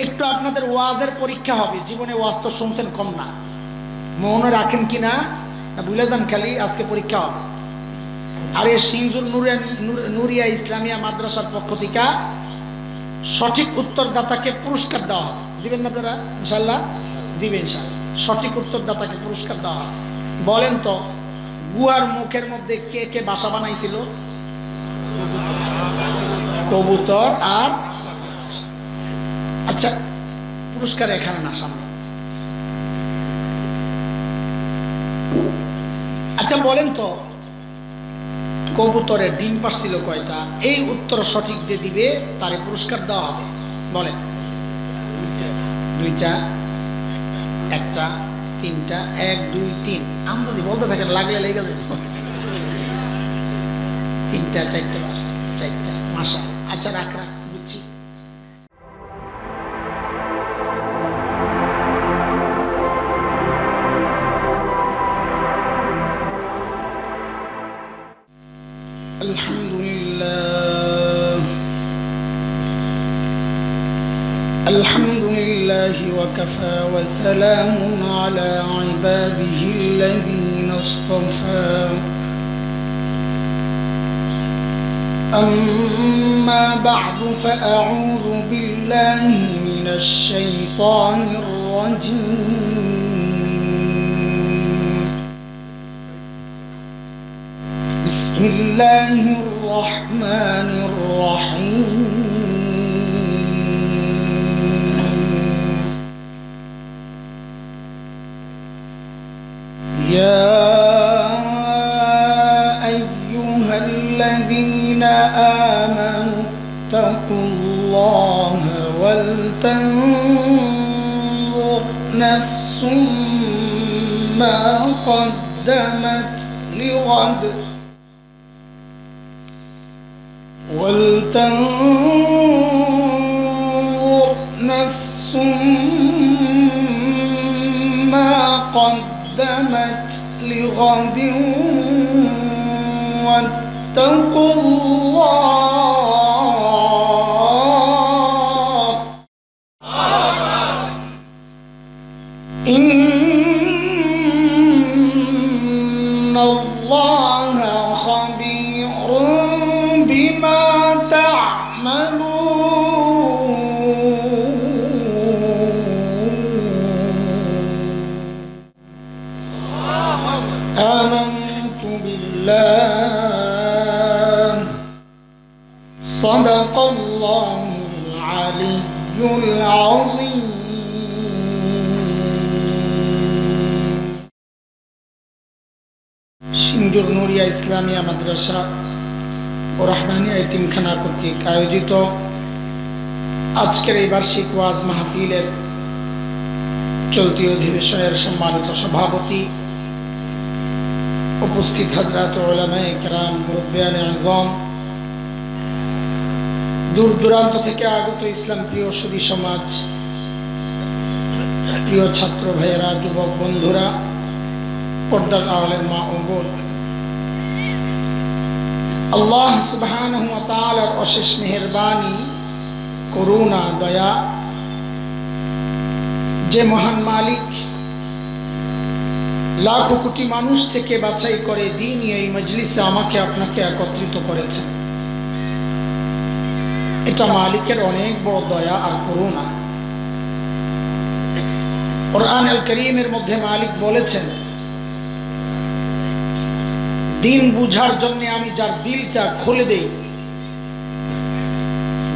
একটু আপনাদের ওয়াজের পরীক্ষা হবে। জীবনে ওয়াজ তো শুনছেন কম না, মনে রাখেন কি না ভুলে যান, খালি আজকে পরীক্ষা হবে। আর এই সিংজুর নুরিয়া ইসলামিয়া মাদ্রাসার পক্ষ থেকে সঠিক উত্তরদাতাকে পুরস্কার দেওয়া হবে। দিবেন না আপনারা? ইনশাল্লাহ দিবেন, ইনশাল্লাহ সঠিক উত্তরদাতাকে পুরস্কার দেওয়া হবে। বলেন তো, গুহার মুখের মধ্যে কে কে বাসা বানাইছিল? কবুতর আর। আচ্ছা, পুরস্কার এখানে না, সামনে। আচ্ছা বলেন তো, কবুতরের ডিম পারছিল কয়টা? এই উত্তর সঠিক যে দিবে তারে পুরস্কার দেওয়া হবে। বলেন, দুইটা, একটা, তিনটা, 1 2 3, আন্দাজি বলতে থাকেন, লাগলে লেগে যাবে। 3টা 4টা 4টা, মাশাআল্লাহ। আচ্ছা রাখ, বুঝছি। আলহামদুলিল্লাহি ওয়া কাফা ওয়া সালামুন আলা ইবাদিহি আল্লাযীনা ইসতাফা। আম্মা বা'দু ফাআউযু বিল্লাহি মিনাশ শাইতানির রাজীম। বিসমিল্লাহির রাহমানির রাহিম। يا أيها الذين آمنوا اتقوا الله ولتنظر نفس ما قدمت لغد ولتنظر نفس ما قدمت لغد واتقوا الله إن الله خبير بما آمنت بالله صدق الله العلي العظيم। সিংজুর নুরিয়া ইসলামিয়া মাদ্রাসা ও রহমানিয়া এতিমখানা কর্তৃক আয়োজিত আজকের এই বার্ষিক ওয়াজ মাহফিলের চলতি অধিবেশনের সম্মানিত সভাপতি, উপস্থিত হযরত উলামায়ে কেরাম, মুরব্বিয়ানে আযম, দূর দূরান্ত থেকে আগত ইসলাম প্রিয় সুধী সমাজ, প্রিয় ছাত্র ভাইয়েরা, যুবক বন্ধুরা, পর্দার আড়ালের মা ও বোন, আল্লাহ সুবহানাহু ওয়া তাআলার অশেষ মেহেরবানি, করুণা, দয়া, যে মহান মালিক লাখো কোটি মানুষ থেকে বাছাই করে দ্বীনি এই মজলিসে আমাকে আপনাকে একত্রিত করেছেন, এটা মালিকের অনেক বড় দয়া আর করুণা। কুরআন আল কারীমের মধ্যে মালিক বলেছেন, দিন বুঝার জন্য আমি যার দিলটা খুলে দেই,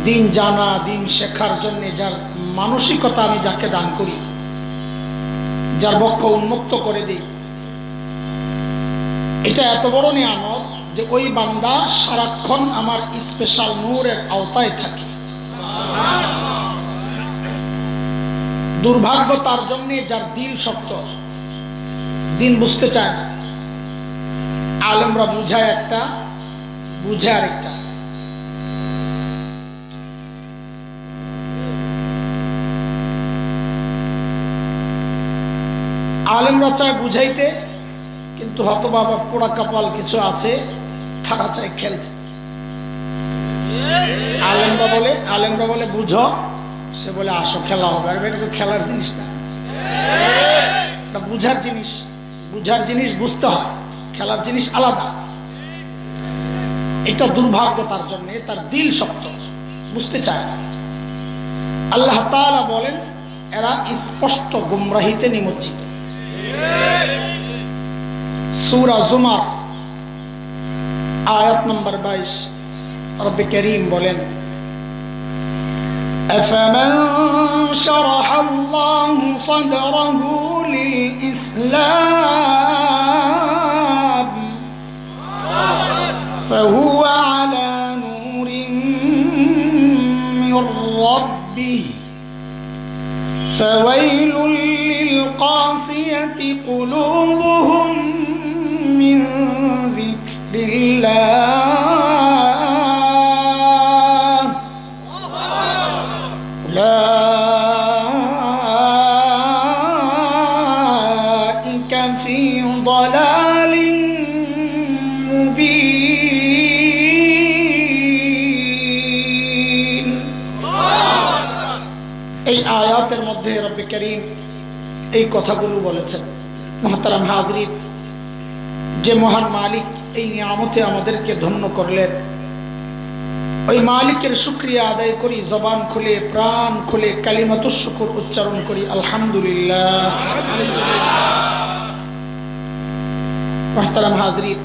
দিন জানা, দিন শেখার জন্য যার মানসিকতা আমি যাকে দান করি, যার বক্ষ উন্মুক্ত করে দিই, এটা এত বড় নিয়ামত যে ওই বান্দা সারাক্ষণ আমার স্পেশাল নূরের আওতায় থাকে। দুর্ভাগ্য তার জন্য যার দিল শক্ত, দিন বুঝতে চায় না। আলেমরা বুঝায় একটা, বুঝে আরেকটা। আলেমরা চায় বুঝাইতে, কিন্তু হতবাবা পোড়া কপাল কিছু আছে, তারা চায় খেলতে। আলেমরা বলে বুঝো, সে বলে আসো খেলা হবে। আর এটা তো খেলার জিনিস না, এটা বুঝার জিনিস। বুঝার জিনিস বুঝতে হয়, খেলার জিনিস আলাদা। এটা দুর্ভাগ্য তার জন্য, তার দিল শক্ত, বুঝতে চায় না। আল্লাহ তাআলা বলেন এরা স্পষ্ট গুমরাহিতে নিমজ্জিত। সূরা জুমার আয়াত নম্বর 22 রব্বে কারীম বলেন أفمن شرح الله صدره للإسلام فهو على نور من ربه فويل للقاسية قلوبهم من ذكر الله أولئك في ضلال مبين। এই আয়াতের মধ্যে রব্বে কারীম এই কথাগুলো বলেছেন। মুহতারাম হাজরিন, যে মহান মালিক এই নিয়ামতে আমাদেরকে ধন্য করলেন, ওই মালিকের শুকরিয়া আদায় করি, জবান খুলে প্রাণ খুলে কালিমাতুশ শুকর উচ্চারণ করি, আলহামদুলিল্লাহ। মুহতারাম হাজরিন,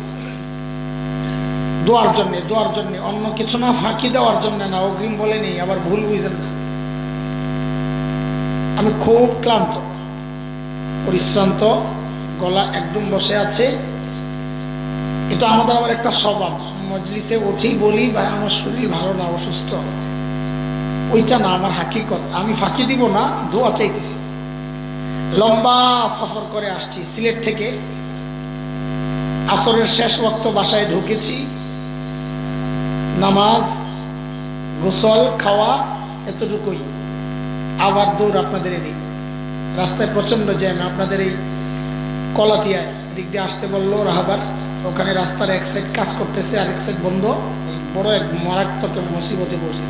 দোয়ার জন্য অন্য কিছু না, ফাঁকি দেওয়ার জন্য না, অগ্রিম বলে নেই, আবার ভুল বুঝেন না। আমি খুব ক্লান্ত, পরিশ্রান্ত, গলা একদম বসে আছে। এটা আমাদের আবার একটা স্বভাব, মজলিসে উঠেই বলি ভাই আমার শরীর ভালো না, অসুস্থ। ওইটা না আমার হাকিকত, আমি ফাঁকি দিব না, দোয়া চাইতেছি। লম্বা সফর করে আসছি সিলেট থেকে, আসরের শেষ ওয়াক্ত বাসায় ঢুকেছি, নামাজ, গোসল, খাওয়া, এতটুকুই। আবার দৌড় আপনাদের এদিক, রাস্তায় প্রচণ্ড জ্যাম। আপনাদের এই কলাতিয়ায় দিক দিয়ে আসতে বললো রাহাবার, ওখানে রাস্তার এক সাইড কাজ করতেছে, আরেক সাইড বন্ধ। বড় এক মারাত্মক মুসিবতে পড়ছে।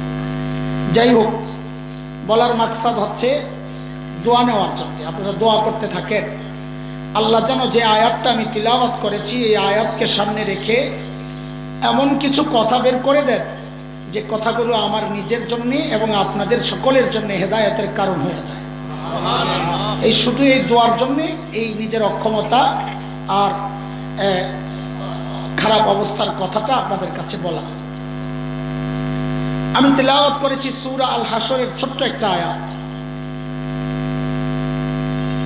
যাই হোক, বলার মাকসাদ হচ্ছে দোয়া নেওয়ার জন্য। আপনারা দোয়া করতে থাকেন, আল্লাহ যেন যে আয়াতটা আমি তিলাওয়াত করেছি এই আয়াতকে সামনে রেখে এমন কিছু কথা বের করে দেন যে কথাগুলো আমার নিজের জন্যে এবং আপনাদের সকলের জন্য হেদায়েতের কারণ হয়ে যায়। এই শুধু এই দোয়ার জন্যে, এই নিজের অক্ষমতা আর খারাপ অবস্থার কথাটা আপনাদের কাছে বলা। আমি তিলাওয়াত করেছি সূরা আল হাসরের ছোট্ট একটা আয়াত,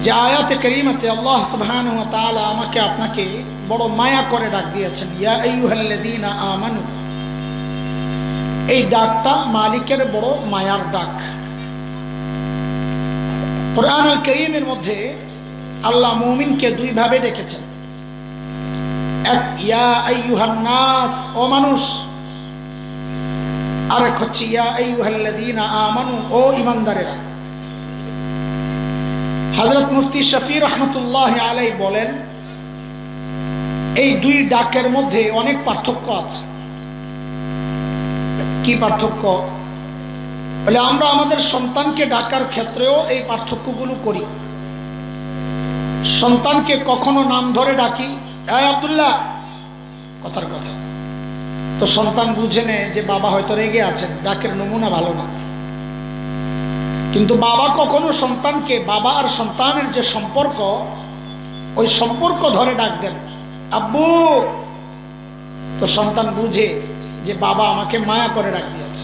যে আয়াতে কারীমাতে আল্লাহ সুবহানাহু ওয়া তাআলা আমাকে আপনাকে বড় মায়া করে ডাক দিয়েছেন, ইয়া আইয়ুহাল্লাযীনা আমানু। এই ডাকটা মালিকের বড় মায়ার ডাক। কোরআনুল কারীমের মধ্যে আল্লাহ মুমিনকে দুই ভাবে ডেকেছেন। এক, ইয়া আইয়ুহান নাস, ও মানুষ। আর এক হচ্ছে ইয়া আইয়ুহাল্লাযীনা আমানু, ও ঈমানদারেরা। হযরত মুফতি শফি রহমতুল্লাহ আলাইহি বলেন এই দুই ডাকের মধ্যে অনেক পার্থক্য আছে। কি পার্থক্য? বলে আমরা আমাদের সন্তানকে ডাকার ক্ষেত্রেও এই পার্থক্যগুলো করি। সন্তানকে কখনো নাম ধরে ডাকি, এই আব্দুল্লাহ, কথার কথা, তো সন্তান বুঝে নেয় যে বাবা হয়তো রেগে আছেন, ডাকের নমুনা ভালো না। কিন্তু বাবা কখনো সন্তানকে, বাবা আর সন্তানের যে সম্পর্ক, ওই সম্পর্ক ধরে ডাক দেন, আব্বু, তো সন্তান বুঝে যে বাবা আমাকে মায়া করে ডাক দিয়েছে।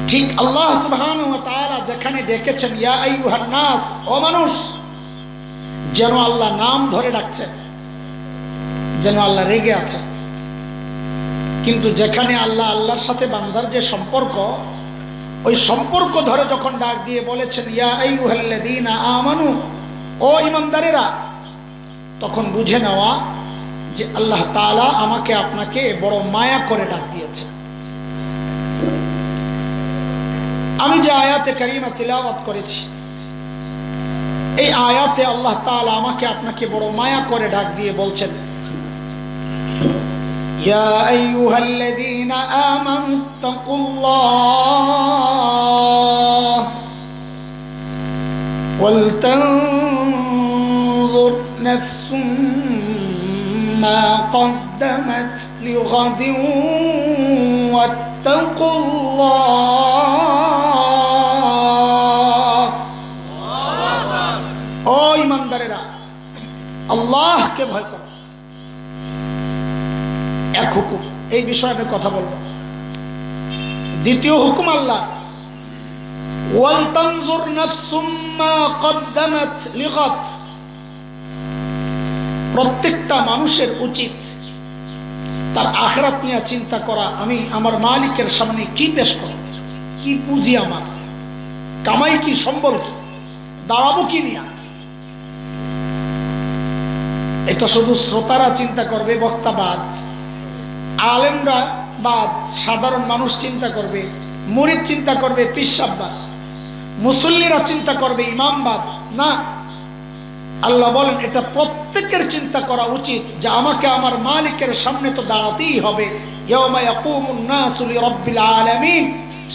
ঠিক আল্লাহ সুবহানাহু ওয়া তাআলা যেখানে ডেকেছেন ইয়া আইয়ুহান নাস, ও মানুষ, যেন আল্লাহ নাম ধরে ডাকছেন, যেন আল্লাহ রেগে আছেন। কিন্তু যেখানে আল্লাহ আল্লাহর সাথে বান্দার যে সম্পর্ক, ওই সম্পর্ক ধরে যখন ডাক দিয়ে বলেছেন ইয়া আইয়ুহাল্লাযীনা আমানু, ও ঈমানদারেরা, তখন বুঝে নেওয়া যে আল্লাহ তাআলা আমাকে আপনাকে বড় মায়া করে ডাক দিয়েছেন। আমি যে আয়াতে কারিমা তিলাওয়াত করেছি, এই আয়াতে আল্লাহ তাআলা আমাকে আপনাকে বড় মায়া করে ডাক দিয়ে বলছেন ইয়া আইয়ুহাল্লাযীনা আমানু তাকুল্লাহ ওয়াল তানজুর নাফসুম মা কদ্দামাত লিগাদিন ওয়াত্তাকুল্লাহ। ও ঈমানদারেরা, আল্লাহকে ভয় করো। এক হুকুম, এই বিষয়ে আমি কথা বলবো। দ্বিতীয় হুকুম আল্লাহ, ওয়াল তানজুর নাফসুম মা কদ্দামাত লিগাদ। প্রত্যেকটা মানুষের উচিত তার আখিরাত নিয়ে চিন্তা করা, আমি আমার মালিকের সামনে কি পেশ করব, কি পুঁজি আমার, কামাই কি, সম্বল কি, দাঁড়াবো কি নিয়ে। এটা শুধু শ্রোতারা চিন্তা করবে, বক্তা বাদ, আলেমরা বাদ, সাধারণ মানুষ চিন্তা করবে, মুরিদ চিন্তা করবে, পীর সাহেব বাদ, মুসল্লিরা চিন্তা করবে, ইমাম বাদ। না, আল্লাহ বলেন এটা প্রত্যেকের চিন্তা করা উচিত যে আমাকে আমার মালিকের সামনে তো দাঁড়াতেই হবে। ইয়াউমা ইয়াকুমুন নাসু লিরাব্বিল আলামিন।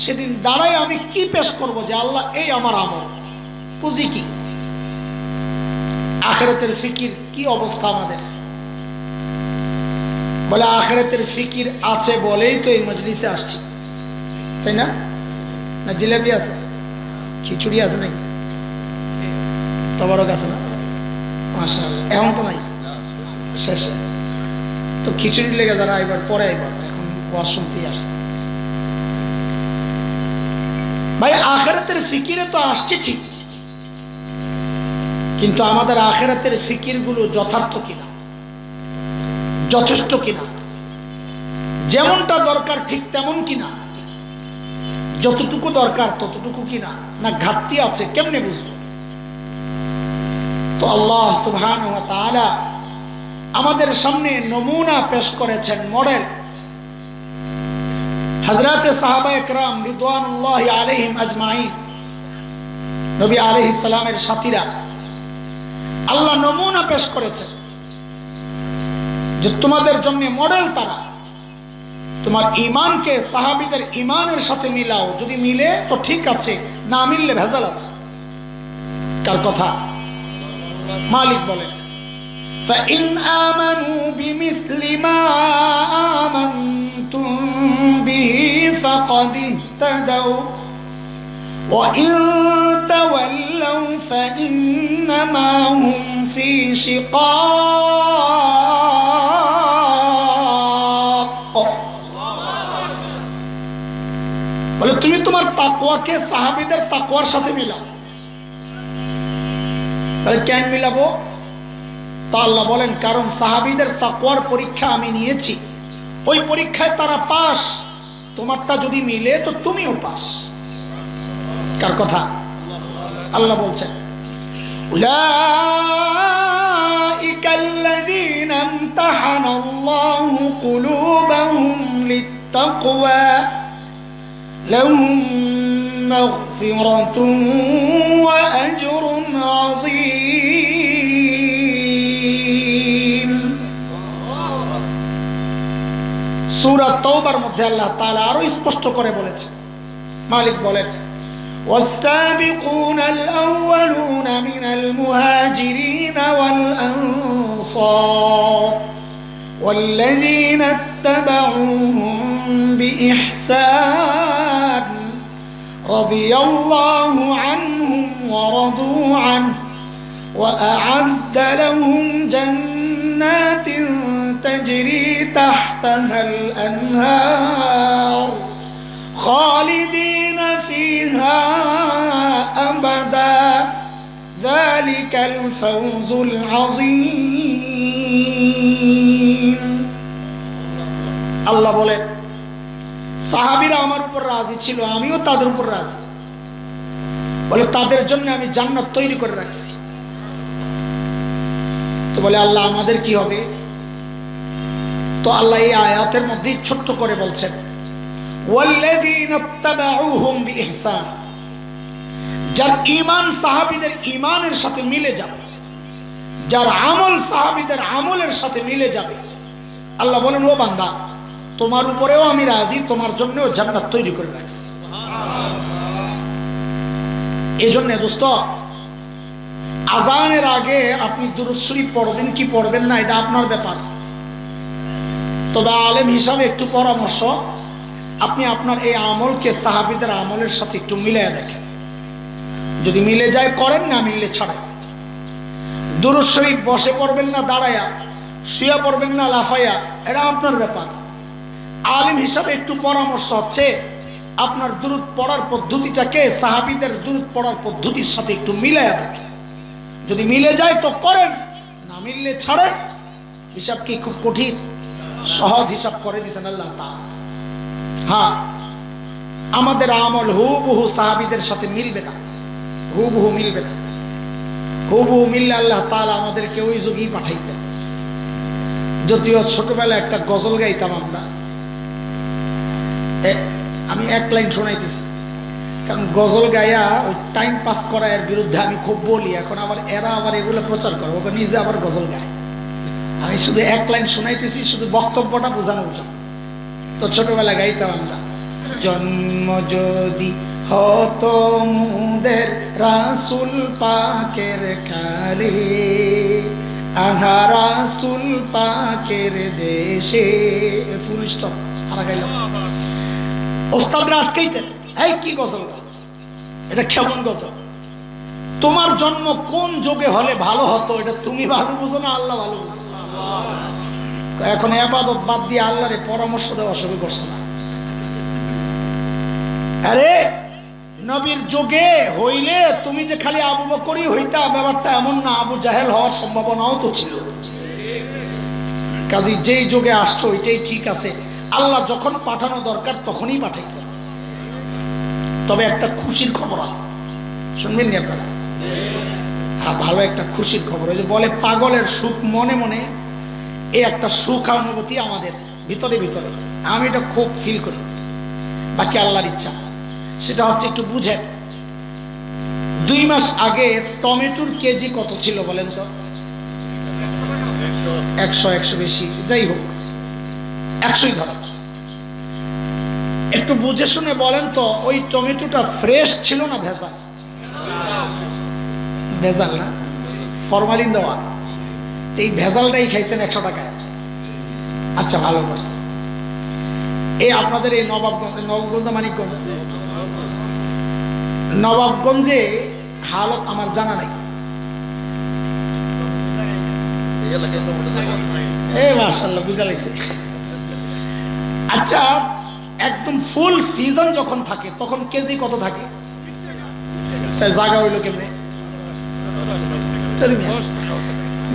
সেদিন দাঁড়ায় আমি কি পেশ করব যে আল্লাহ এই আমার আমল, পুঁজি কি। আখিরাতের ফিকির কি অবস্থা আমাদের? বলে আখিরাতের ফিকির আছে বলেই তো এই মজলিসে আসছি, তাই না? না জিলাপি আছে, খিচুড়ি আছে নাকি, তবরক আছে না? মাশাআল্লাহ, এখন তো নাই, শেষে তো খিচুড়ি লেগে যারা এবার পরে এবার এখন ওয়াজ শুনতেই আসছে। ভাই আখিরাতের ফিকিরে তো আসছে ঠিক, কিন্তু আমাদের আখিরাতের ফিকির গুলো যথার্থ কিনা, যথেষ্ট কিনা, যেমনটা দরকার ঠিক তেমন কিনা, যতটুকু দরকার ততটুকু কিনা, না ঘাটতি আছে, কেমনে বুঝবো? তো আল্লাহ সুবহানাহু ওয়া তাআলা আমাদের সামনে নমুনা পেশ করেছেন, মডেল। হযরতে সাহাবায়ে কেরাম রিদওয়ানুল্লাহি আলাইহিম আজমাইন, নবী আলাইহিস সালামের সাথীরা, আল্লাহ নমুনা পেশ করেছেন যে তোমাদের জন্য মডেল তারা। তোমার ঈমানকে সাহাবীদের ঈমানের সাথে মিলাও, যদি মিলে তো ঠিক আছে, না মিললে ভেজাল আছে। কার কথা? মালিক বলেন, فَإِنْ آمَنُوا بِمِثْلِ مَا آمَنْتُمْ بِهِ فَقَدِ اهْتَدَوْا وَإِنْ تَوَلَّوْا فَإِنَّمَا هُمْ فِي شِقَاقٍ। বলে তুমি তোমার তাকওয়াকে সাহাবীদের তাকওয়ার সাথে মিলাও। তাহলে কেন মিলাবো? তা আল্লাহ বলেন কারণ সাহাবীদের তাকওয়ার পরীক্ষা আমি নিয়েছি, ওই পরীক্ষায় তারা পাস। তোমারটা যদি মিলে তো তুমিও পাস। কার কথা? আল্লাহ বলছেন, উলাইকাল্লাযীনা ইমতাহানাল্লাহু কুলুবাহুম লিত্তাকওয়া লাহুম মাগফিরাতুন ওয়া আজরুন আযীম। সূরা তাওবার মধ্যে আল্লাহ তাআলা আরো স্পষ্ট করে বলেছেন, মালিক বলেন, والسابقون الأولون من المهاجرين والأنصار والذين اتبعوهم بإحسان رضي الله عنهم ورضوا عنه وأعد لهم جنات تجري تحتها الأنهار خالدين فيها أبدا ذلك الفوز العظيم। আল্লাহ বলেন সাহাবীরা আমার উপর রাজি ছিল, আমিও তাদের উপর রাজি। বলে তাদের জন্য আমি জান্নাত তৈরি করে রাখছি। তো বলে আল্লাহ আমাদের কি হবে? তো আল্লাহ এই আয়াতের মধ্যে ছোট্ট করে বলছেন, ওয়াল্লাযীনা ইত্তাবাউহুম বিইহসান, যার ঈমান সাহাবীদের ঈমানের সাথে মিলে যাবে, যার আমল সাহাবীদের আমলের সাথে মিলে যাবে, আল্লাহ বলেন, ও বান্দা, তোমার উপরেও আমি রাজি, তোমার জন্যও জান্নাত তৈরি করে রাখছি। এই জন্য দোস্ত, আজানের আগে আপনি দুরূদ শরীফ পড়বেন কি পড়বেন না এটা আপনার ব্যাপার। তবে আলেম হিসাবে একটু পরামর্শ, আপনি আপনার এই আমলকে সাহাবীদের আমলের সাথে একটু মিলিয়ে দেখেন। যদি মিলে যায় করেন, না মিললে ছাড়েন। দুরূদ শরীফ বসে পড়বেন না দাঁড়ায়া, শুয়ে পড়বেন না লাফাইয়া, এটা আপনার ব্যাপার। আলেম হিসাবে একটু পরামর্শ হচ্ছে আপনার দুরূদ পড়ার পদ্ধতিটাকে সাহাবীদের দুরূদ পড়ার পদ্ধতির সাথে একটু মিলাইয়া দেখেন। যদি মিলে যায় তো করেন, না মিললে ছাড়েন। হিসাব কি খুব কঠিন? সহজ হিসাব করে দিয়েছেন আল্লাহ তাআলা। হ্যাঁ, আমাদের আমল হুবহু সাহাবীদের সাথে মিলবে না, হুবহু মিলবে না। হুবহু মিললে আল্লাহ তাআলা আমাদেরকে ওই যুগেই পাঠাইতেন। যদিও ছোটবেলায় একটা গজল গাইতাম আমরা, আমি এক লাইন শোনাইতেছি, কারণ গজল গাইয়া ওই টাইম পাস করা এর বিরুদ্ধে আমি খুব বলি। এখন আবার এরা আবার এগুলো প্রচার করে, ওকে নিজে আবার গজল গায়। আমি শুধু এক লাইন শোনাইতেছি, শুধু বক্তব্যটা বোঝানোর জন্য। তো ছোটবেলা গাইতাম আমরা, জন্ম যদি হতো মুদের রাসূল পাকের কালে, আহা রাসূল পাকের দেশে, ফুল স্টপ। আর গাইলাম, ওস্তাদরা আটকাইতেন, এই কি গজল গাও, এটা কেমন গজল? তোমার জন্ম কোন যুগে হলে ভালো হতো এটা তুমি ভালো বুঝো না আল্লাহ ভালো বুঝো। এখন ইবাদত বাদ দিয়ে আল্লাহরে পরামর্শ দেওয়া শুরু করছো না। আরে নবীর যুগে হইলে তুমি যে খালি আবু বকরই হইতা, ব্যাপারটা এমন না, আবু জাহেল হওয়ার সম্ভাবনাও তো ছিল। কাজী যেই যুগে আসছো ওইটাই ঠিক আছে। আল্লাহ যখন পাঠানো দরকার তখনই পাঠাইছে। তবে একটা খুশির খবর আছে, শুনবেন নি আপনারা? হ্যাঁ, ভালো একটা খুশির খবর। ওই যে বলে পাগলের সুখ মনে মনে, এই একটা সুখ অনুভূতি আমাদের ভিতরে ভিতরে, আমি এটা খুব ফিল করি। বাকি আল্লাহর ইচ্ছা। সেটা হচ্ছে, একটু বুঝেন, 2 মাস আগে টমেটোর কেজি কত ছিল বলেন তো? 100 বেশি, যাই হোক 100ই ধরো। একটু বুঝে শুনে বলেন তো, ওই টমেটোটা ফ্রেশ ছিল না ভেজাল? ভেজাল না, ফরমালিন দেওয়া। এই ভেজালটাই খাইছেন 100 টাকায়। আচ্ছা, ভালো করছে। এই আপনাদের এই নবাবগঞ্জ মানিকগঞ্জ, নবাবগঞ্জে হালত আমার জানা নাই। মাশাআল্লাহ, বুঝা লাগছে। আচ্ছা, একদম ফুল সিজন যখন থাকে তখন কেজি কত থাকে? জায়গা হইলো কেমনে?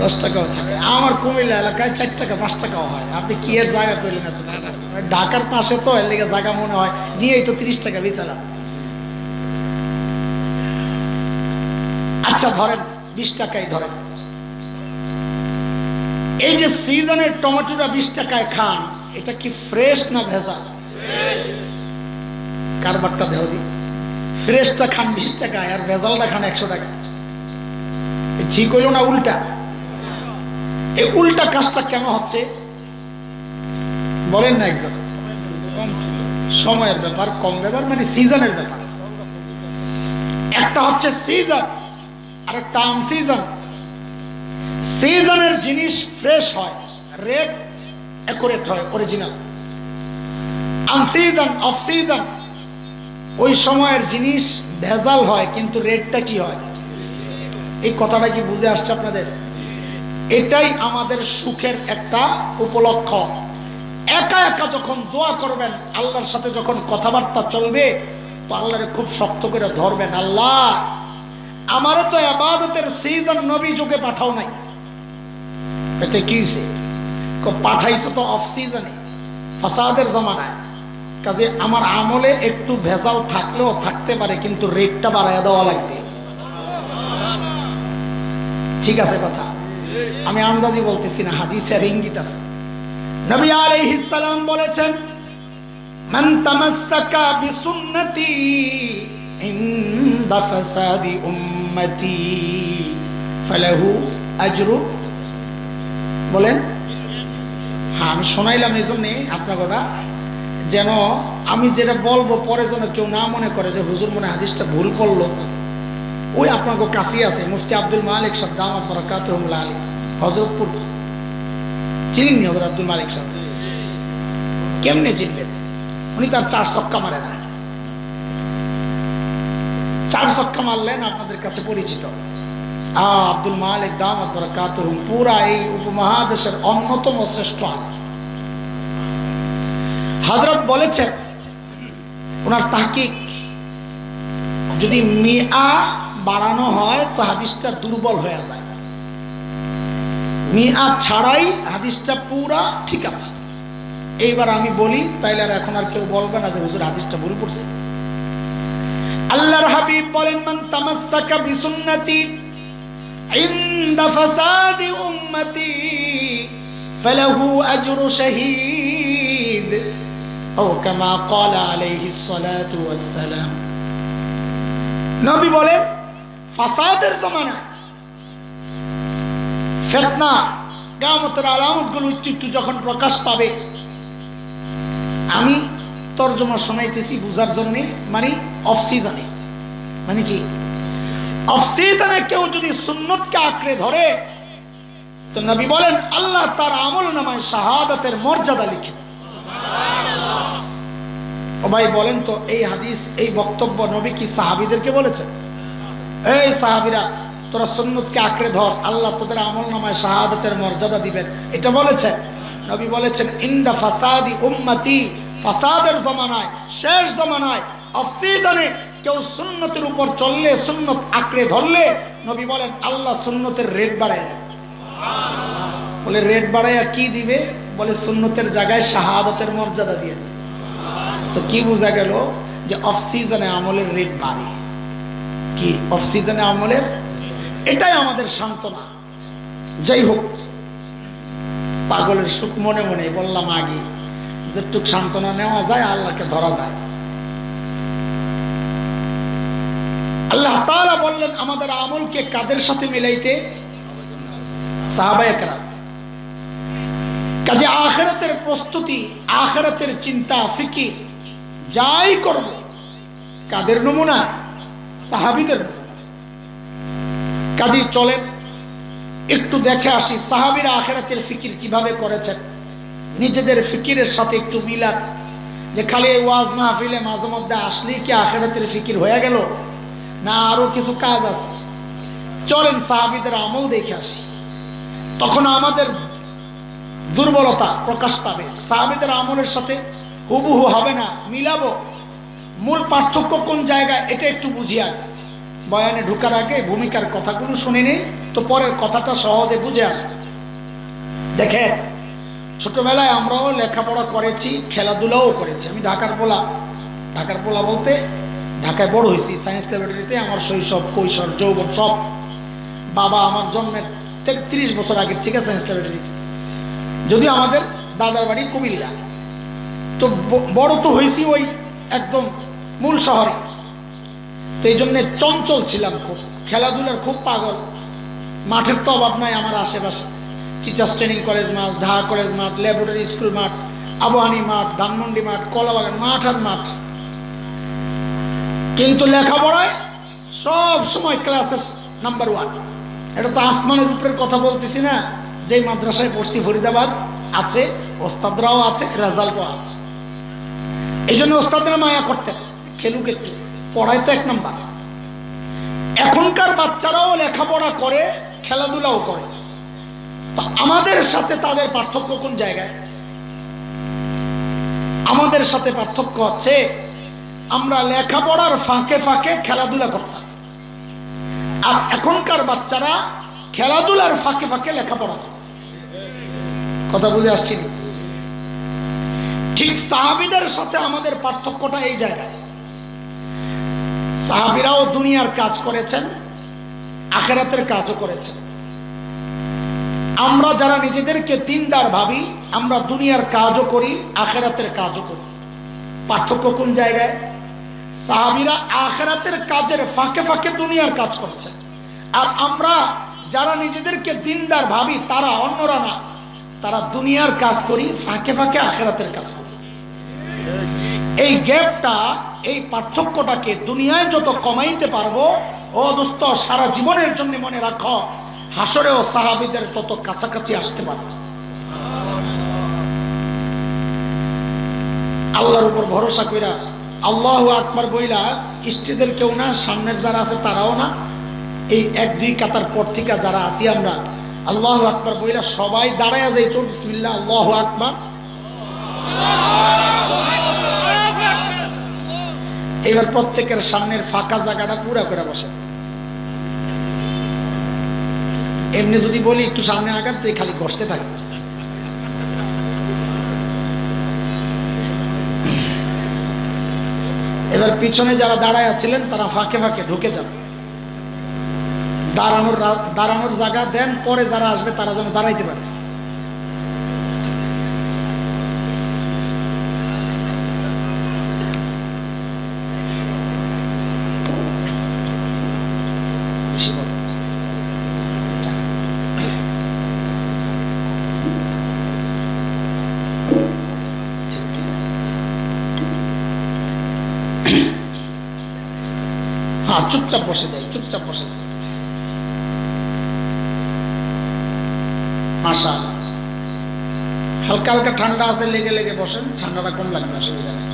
10 টাকাও থাকে। আমার কুমিল্লা এলাকায় 4 টাকা 5 টাকাও হয়। আপনি কি এর জায়গা করলেন না? তো ঢাকার পাশে তো এর লেগে জায়গা মনে হয় নিয়েই তো 30 টাকা বেচালাম। আচ্ছা ধরেন 20 টাকাই ধরেন। এই যে সিজনের টমেটোটা 20 টাকায় খান, এটা কি ফ্রেশ না ভেজাল? কারবারটা দেহ দি, ফ্রেশটা খান 20 টাকায় আর ভেজালটা খান 100 টাকা। ঠিক হইল না উল্টা? এই উল্টা কাজটা কেন হচ্ছে বলেন না? একজন সময়ের ব্যাপার, কম ব্যাপার, মানে সিজনের ব্যাপার। একটা হচ্ছে সিজন আর একটা আনসিজন। সিজনের জিনিস ফ্রেশ হয়, রেট অ্যাকুরেট হয়, অরিজিনাল। আনসিজন, অফ সিজন, ওই সময়ের জিনিস ভেজাল হয় কিন্তু রেটটা কি হয়? এই কথাটা কি বুঝে আসছে আপনাদের? এটাই আমাদের সুখের একটা উপলক্ষ। একা একা যখন দোয়া করবেন, আল্লাহর সাথে যখন কথাবার্তা চলবে, তো আল্লাহরে খুব শক্ত করে ধরবেন। আল্লাহ, আমারও তো ইবাদতের সিজন নবী যুগে পাঠাও নাই। এতে কি হয়েছে? পাঠাইছে তো অফ সিজনে, ফাসাদের জমানায়। কাজে আমার আমলে একটু ভেজাল থাকলেও থাকতে পারে, কিন্তু রেটটা বাড়ায় দেওয়া লাগবে। ঠিক আছে কথা? আমি আন্দাজি বলতেছি না, হাদিসের ইঙ্গিত আছে। নবী আলাইহিস সালাম বলেছেন, মান তামাসসাকা বিসুন্নতি ইনদা ফাসাদি উম্মতি ফালাহু আজরু, বলেন হ্যাঁ, আমি শোনাইলাম এই জন্যে আপনার কথা, যেন আমি যেটা বলবো পরে যেন কেউ না মনে করে যে হুজুর মনে হাদিসটা ভুল করলো। ওই আপনার কাছেই আছে মুফতি আব্দুল মালিক সাহেব দামাত বারাকাতুহুল্লাহ আলাইহি, হযরতপুর। চিনেননি হযরত আব্দুল মালিক সাহেব? কেমনে চিনবেন? উনি তার 4 ছক্কা মারে না। 4 ছক্কা মারলেন, আপনাদের কাছে পরিচিত আব্দুল মালিক দামাত বারাকাতুহু পুরা এই উপমহাদেশের অন্যতম শ্রেষ্ঠ আলেম। হযরত বলেছেন ওনার তাহকিক, যদি মিয়া বাড়ানো হয় তো হাদিসটা দুর্বল হয়ে যায়, মিয়া ছাড়াই হাদিসটা পুরা ঠিক আছে। এইবার আমি বলি, তাইলে আর এখন আর কেউ বলবে না যে হুজুর হাদিসটা ভুল পড়ছে। আল্লাহর হাবিব বলেন, মান তামাসসাকা বিসুন্নতি ইনদা ফাসাদি উম্মতি ফালাহু আজরু শাহীদ ও কামা ক্বালা আলাইহিস সালাতু ওয়াস সালাম। নবী বলেন, ফাসাদের জামানা, ফিতনা, কিয়ামতের আলামতগুলো একটু যখন প্রকাশ পাবে, আমি তরজমা শোনাইতেছি বুঝার জন্য, মানে অফ সিজনে, মানে কি অফ সিজনে কেউ যদি সুন্নতকে আঁকড়ে ধরে তো নবী বলেন আল্লাহ তার আমল নামায় শাহাদাতের মর্যাদা লিখে দেন। ও ভাই বলেন তো, এই হাদিস, এই বক্তব্য নবী কি সাহাবীদেরকে বলেছেন? এই সাহাবীরা তোরা সুন্নতকে আঁকড়ে ধর, আল্লাহ তোদের আমল নামায় শাহাদাতের মর্যাদা দিবেন, এটা বলেছেন? নবী বলেছেন ইনদা ফাসাদি উম্মতি, ফাসাদের জামানায়, শেষ জামানায়, অফ সিজনে কেউ সুন্নতের উপর চললে, সুন্নত আঁকড়ে ধরলে, নবী বলেন আল্লাহ সুন্নতের রেট বাড়ায় দেন। বলে রেট বাড়াইয়া কি দিবে? বলে সুন্নতের জায়গায় শাহাদাতের মর্যাদা দিয়ে দেন। তো কি বোঝা গেল? যে অফ সিজনে আমলের রেট বাড়ে। কি অফ সিজনে আমলের? এটাই আমাদের সান্ত্বনা। যাই হোক, পাগলের সুখ মনে মনে বললাম আগে, যেটুক সান্ত্বনা নেওয়া যায় আল্লাহকে ধরা যায়। আল্লাহ তাআলা বললেন আমাদের আমলকে কাদের সাথে মিলাইতে? সাহাবায়ে কেরাম। কাজে আখিরাতের প্রস্তুতি, আখিরাতের চিন্তা ফিকির যাই করব, কাদের নমুনা? সাহাবীদের নমুনা। কাজে চলেন একটু দেখে আসি সাহাবীরা আখিরাতের ফিকির কিভাবে করেছেন, নিজেদের ফিকিরের সাথে একটু মিলান। যে খালি ওয়াজ মাহফিলে মাঝে মধ্যে আসলেই কি আখিরাতের ফিকির হয়ে গেল? না, আরো কিছু কাজ আছে। চলেন সাহাবীদের আমল দেখে আসি, তখন আমাদের দুর্বলতা প্রকাশ পাবে। সাহাবীদের আমলের সাথে হুবহু হবে না, মিলাবো। মূল পার্থক্য কোন জায়গায় এটা একটু বুঝিয়া, বয়ানে ঢুকার আগে ভূমিকার কথাগুলো শুনে নেই, তো পরের কথাটা সহজে বুঝে আসবে। দেখেন, ছোটবেলায় আমরাও লেখাপড়া করেছি, খেলাধুলাও করেছি। আমি ঢাকার পোলা বলতে ঢাকায় বড় হয়েছি। সায়েন্স ল্যাবরেটরিতে আমার শৈশব, কৈশোর, যৌবন সব। বাবা আমার জন্মের ৩৩ বছর আগের থেকে সায়েন্স ল্যাবরেটরিতে, যদিও আমাদের দাদার বাড়ি কুমিল্লা। তো বড় তো হয়েছি ওই একদম মূল শহরে। তো এই জন্যে চঞ্চল ছিলাম খুব, খেলাধুলার খুব পাগল। মাঠের তো অভাব নাই আমার আশেপাশে। টিচার্স ট্রেনিং কলেজ মাঠ, ঢাকা কলেজ মাঠ, ল্যাবরেটরি স্কুল মাঠ, আবহানী মাঠ, ধানমন্ডি মাঠ, কলাবাগান মাঠ আর মাঠ। কিন্তু লেখাপড়ায় সব সময় ক্লাসে নাম্বার 1। এটা তো আসমানের উপরের কথা বলতেছি না। যেই মাদ্রাসায় পড়ছি ফরিদাবাদ আছে, ওস্তাদরাও আছে, রেজাল্টও আছে। এই জন্য ওস্তাদরা মায়া করতেন, খেলুক একটু, পড়ায় তো 1 নাম্বার। এখনকার বাচ্চারাও লেখাপড়া করে, খেলাধুলাও করে। আমাদের সাথে তাদের পার্থক্য কোন জায়গায়? আমাদের সাথে পার্থক্য হচ্ছে আমরা লেখাপড়ার ফাঁকে ফাঁকে খেলাধুলা করতাম, আর এখনকার বাচ্চারা খেলাধুলার ফাঁকে ফাঁকে লেখাপড়া। কথা বুঝে আসছি? ঠিক সাহাবীদের সাথে আমাদের পার্থক্যটা এই জায়গায়। সাহাবীরাও দুনিয়ার কাজ করেছেন, আখিরাতের কাজও করেছেন। আমরা যারা নিজেদেরকে দিনদার ভাবি, আমরা দুনিয়ার কাজও করি, আখিরাতের কাজও করি। পার্থক্য কোন জায়গায়? সাহাবীরা আখিরাতের কাজের ফাঁকে ফাঁকে দুনিয়ার কাজ করছেন, আর আমরা যারা নিজেদেরকে দিনদার ভাবি, তারা, অন্যরা না, তারা দুনিয়ার কাজ করি, ফাঁকে ফাঁকে আখিরাতের কাজ করি। এই গ্যাপটা, এই পার্থক্যটাকে দুনিয়ায় যত কমাইতে পারবো, ও দোস্ত সারা জীবনের জন্য মনে রাখো, হাসরেও সাহাবীদের তত কাছাকাছি আসতে পারবে। আল্লাহর উপর ভরসা কইরা আল্লাহু আকবার বইলা স্টেজের কেউ না, সামনের যারা আছে তারাও না, এই 1-2 কাতার পর থেকে যারা আছি আমরা আল্লাহু আকবার বইলা সবাই দাঁড়ায়া যাইত, বিসমিল্লাহ আল্লাহু আকবার। এবার প্রত্যেকের সামনের ফাঁকা জায়গাটা পুরা করে বসে। এমনি যদি বলি একটু সামনে আগান, তো খালি বসতে থাকে। এবার পিছনে যারা দাঁড়ায় ছিলেন তারা ফাঁকে ফাঁকে ঢুকে যাবে, দাঁড়ানোর জায়গা দেন, পরে যারা আসবে তারা যেন দাঁড়াইতে পারে। হ্যাঁ, চুপচাপ বসে যায়, চুপচাপ বসে যায়। মাশাআল্লাহ, হালকা হালকা ঠান্ডা আছে, লেগে লেগে বসেন, ঠান্ডাটা কম লাগবে, অসুবিধা নেই।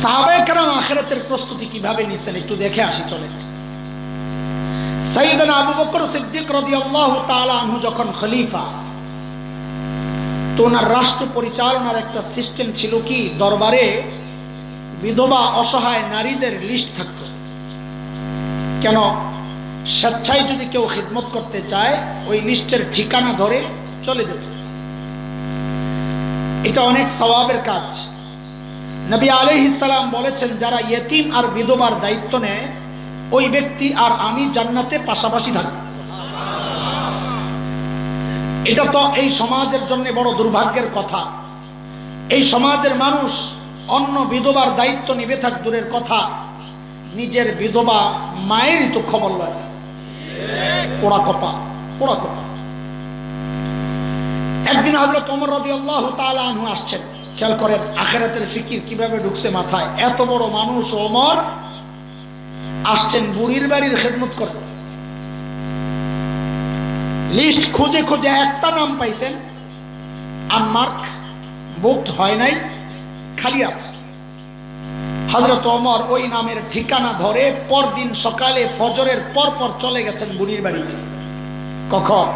সাহাবায়ে কেরাম আখিরাতের প্রস্তুতি কিভাবে নিছেন একটু দেখে আসি, চলে। সাইয়েদনা আবু বকর সিদ্দিক রাদিয়াল্লাহু তাআলা আনহু যখন খলিফা, তো ওনার রাষ্ট্র পরিচালনার একটা সিস্টেম ছিল কি, দরবারে বিধবা অসহায় নারীদের লিস্ট থাকত। কেন? স্বেচ্ছায় যদি কেউ খিদমত করতে চায় ওই লিস্টের ঠিকানা ধরে চলে যেত। এটা অনেক সওয়াবের কাজ। নবী আলাইহিস সালাম বলেছেন, যারা ইয়েতিম আর বিধবার দায়িত্ব নেয় ওই ব্যক্তি আর আমি জান্নাতে পাশাপাশি থাকব। এটা তো এই সমাজের জন্য বড় দুর্ভাগ্যের কথা। এই সমাজের মানুষ অন্য বিধবার দায়িত্ব নিবে থাক দূরের কথা, নিজের বিধবা মায়েরই তো খবর লয়। পোড়া কপা, পোড়া কপা। একদিন হযরত ওমর রাদিয়াল্লাহু তাআলা আনহু আসছেন, খেয়াল করেন আখিরাতের ফিকির কিভাবে ঢুকছে মাথায়। এত বড় মানুষ ওমর আসছেন বুড়ির বাড়ির খেদমত করতে। লিস্ট খুঁজে খুঁজে একটা নাম পাইছেন, আনমার্ক, বুকড হয় নাই, খালি আছে। হযরত ওমর ওই নামের ঠিকানা ধরে পরদিন সকালে ফজরের পর পর চলে গেছেন বুড়ির বাড়িতে। কখন?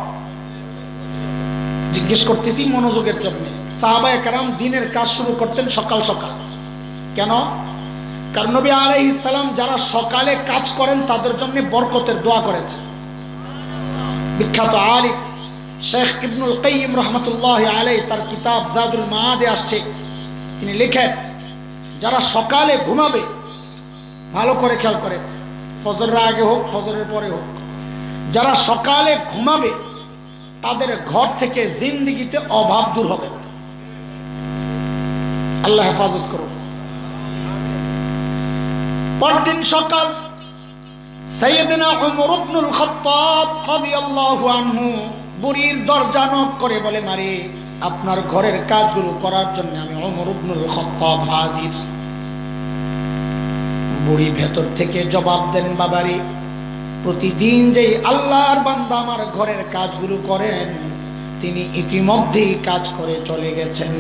জিজ্ঞেস করতেছি মনোযোগের জন্য। সাহাবায়ে কেরাম দিনের কাজ শুরু করতেন সকাল সকাল। কেন? কারণ নবী আলাইহিস সালাম যারা সকালে কাজ করেন তাদের জন্য বরকতের দোয়া করেছেন। বিখ্যাত আলিম শেখ ইবনুল কাইয়িম রাহমাতুল্লাহি আলাইহি তার কিতাব জাদুল মাআদে আসছে, তিনি লেখেন, যারা সকালে ঘুমাবে, ভালো করে খেয়াল করে, ফজরের আগে হোক ফজরের পরে হোক, যারা সকালে ঘুমাবে তাদের ঘর থেকে জিন্দেগিতে অভাব দূর হবে। আল্লাহ হেফাজত করুন। পরদিন সকাল সাইয়েদনা উমর ইবনুল খাত্তাব রাদিয়াল্লাহু আনহু বুড়ির দরজা নক করে বলে, মারে আপনার ঘরের কাজগুলো করার জন্য আমি উমর ইবনুল খাত্তাব হাজির। বুড়ি ভেতর থেকে জবাব দেন, বাবারে প্রতিদিন যেই আল্লাহর বান্দা আমার ঘরের কাজগুলো করেন তিনি ইতিমধ্যেই কাজ করে চলে গেছেন।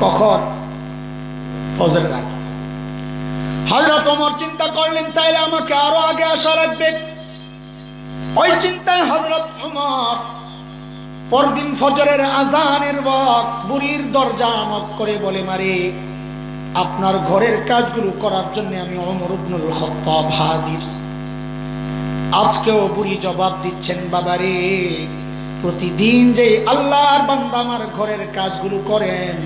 কখন? ফজরের আগে। হযরত ওমর চিন্তা করলেন, তাইলে আমাকে আরো আগে আসা লাগবে। ওই চিন্তায় হযরত ওমর পরদিন ফজরের আজানের ওয়াক্ত বুড়ির দরজা নক করে বলে, মারে আপনার ঘরের কাজগুলো করার জন্য আমি ওমর ইবনুল খাত্তাব হাজির। আজকেও বুড়ি জবাব দিচ্ছেন, বাবারে প্রতিদিন যে আল্লাহর বান্দা আমার ঘরের কাজগুলো করেন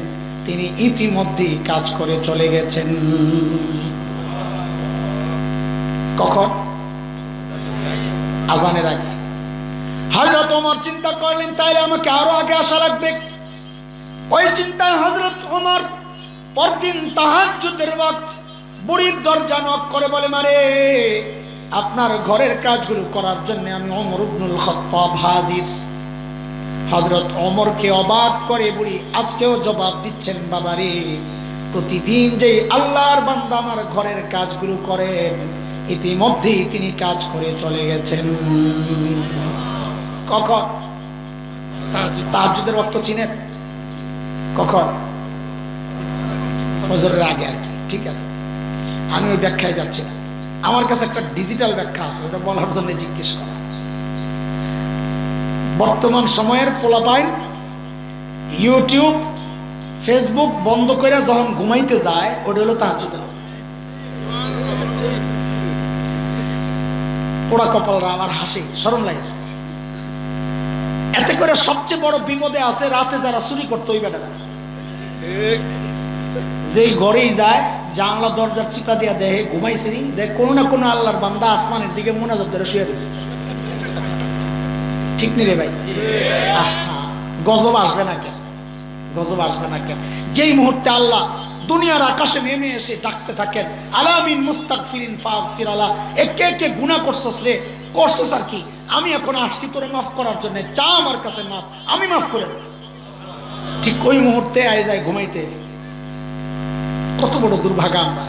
তিনি ইতিমধ্যেই কাজ করে চলে গেছেন। কখন? আজানের আগে। হযরত ওমর চিন্তা করলেন তাইলে আমাকে আরো আগে আসা লাগবে। ওই চিন্তায় হযরত ওমর পরদিন তাহাজ্জুদের ওয়াক্ত বুড়ির দরজা নক করে বলে, মারে আপনার ঘরের কাজগুলো করার জন্য আমি ওমর ইবনুল খাত্তাব হাজির। হযরত ওমরকে অবাক করে বুড়ি আজকেও জবাব দিচ্ছেন, বাবারে প্রতিদিন যে আল্লাহর বান্দা আমার ঘরের কাজগুলো করেন ইতিমধ্যেই তিনি কাজ করে চলে গেছেন। কখন? তাহাজ্জুদের ওয়াক্ত চিনেন? কখন? ফজরের আগে আর কি। ঠিক আছে, আমি ওই ব্যাখ্যায় যাচ্ছি না, আমার কাছে একটা ডিজিটাল ব্যাখ্যা আছে, ওটা বলার জন্য জিজ্ঞেস করা। বর্তমান সময়ের পোলাপাইন ইউটিউব ফেসবুক বন্ধ করে যখন ঘুমাইতে যায় ওটা হলো তাহাজ্জুদের ওয়াক্ত। পোড়া কপালরা আমার হাসি শরম লাগে। এতে করে সবচেয়ে বড় বিপদে আছে রাতে যারা চুরি করতো ওই বেটারা, যেই ঘরেই যায় জানলা দরজার চিপা দিয়া দেহে ঘুমাইছে নি, দেখ কোনো না কোনো আল্লাহর বান্দা আসমানের দিকে মুনাজাত ধরে শুয়ে দিচ্ছে। ঠিক নি রে ভাই? গজব আসবে না কেন? গজব আসবে না কেন? যেই মুহূর্তে আল্লাহ দুনিয়ার আকাশে নেমে এসে ডাকতে থাকেন, আলামিন মুস্তাগফিরিন ফাগফির আলা, একে একে গুনাহ করছস রে, করছস আর কি, আমি এখন আসছি তোরে মাফ করার জন্য, চা আমার কাছে মাফ, আমি মাফ করে দেব। ঠিক ওই মুহূর্তে আয় যায় ঘুমাইতে। কত বড় দুর্ভাগা আমরা।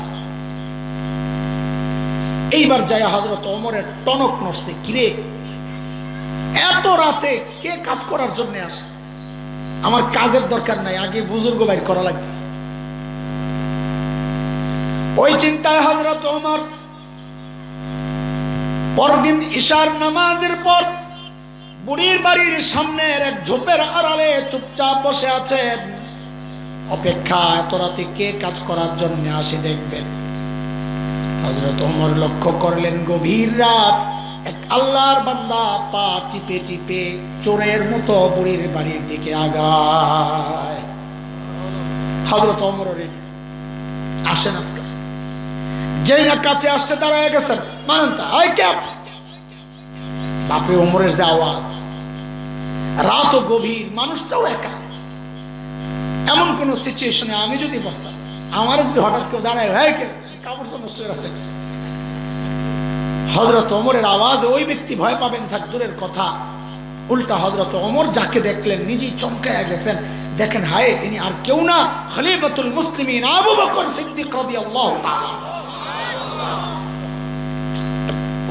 এইবার যায় হযরত ওমরের টনক নড়ছে, কিরে এত রাতে কে কাজ করার জন্য আসে? আমার কাজের দরকার নাই, আগে বুজুর্গ বাইর করা লাগবে। ওই চিন্তায় হযরত ওমর পরদিন ইশার নামাজের পর বুড়ির বাড়ির সামনের এক ঝোপের আড়ালে চুপচাপ বসে আছেন, অপেক্ষা এত রাতে কে কাজ করার জন্য আসে দেখবেন। হযরত ওমর লক্ষ্য করলেন গভীর রাত এক আল্লাহর বান্দা পা টিপে টিপে চোরের মতো বুড়ির বাড়ির দিকে আগায়। হযরত ওমর আসেন আজকে, যেই না কাছে আসছে দাঁড়ায় গেছেন, মানেন তা আই ক্যাপ বাপরে। ওমরের যে আওয়াজ, রাতও গভীর, মানুষটাও একা। এমন কোন সিচুয়েশনে আমি যদি পড়তাম, আমার যদি হঠাৎ কেউ দাঁড়ায় কাপড় নষ্ট করে রাখে, হযরত ওমরের আওয়াজ ওই ব্যক্তি ভয় পাবেন থাক দূরের কথা, উল্টা হযরত ওমর যাকে দেখলেন নিজেই চমকায় গেছেন। দেখেন হায়, ইনি আর কেউ না, খলিফাতুল মুসলিমিন আবু বকর সিদ্দিক রাদিয়াল্লাহু তাআলা।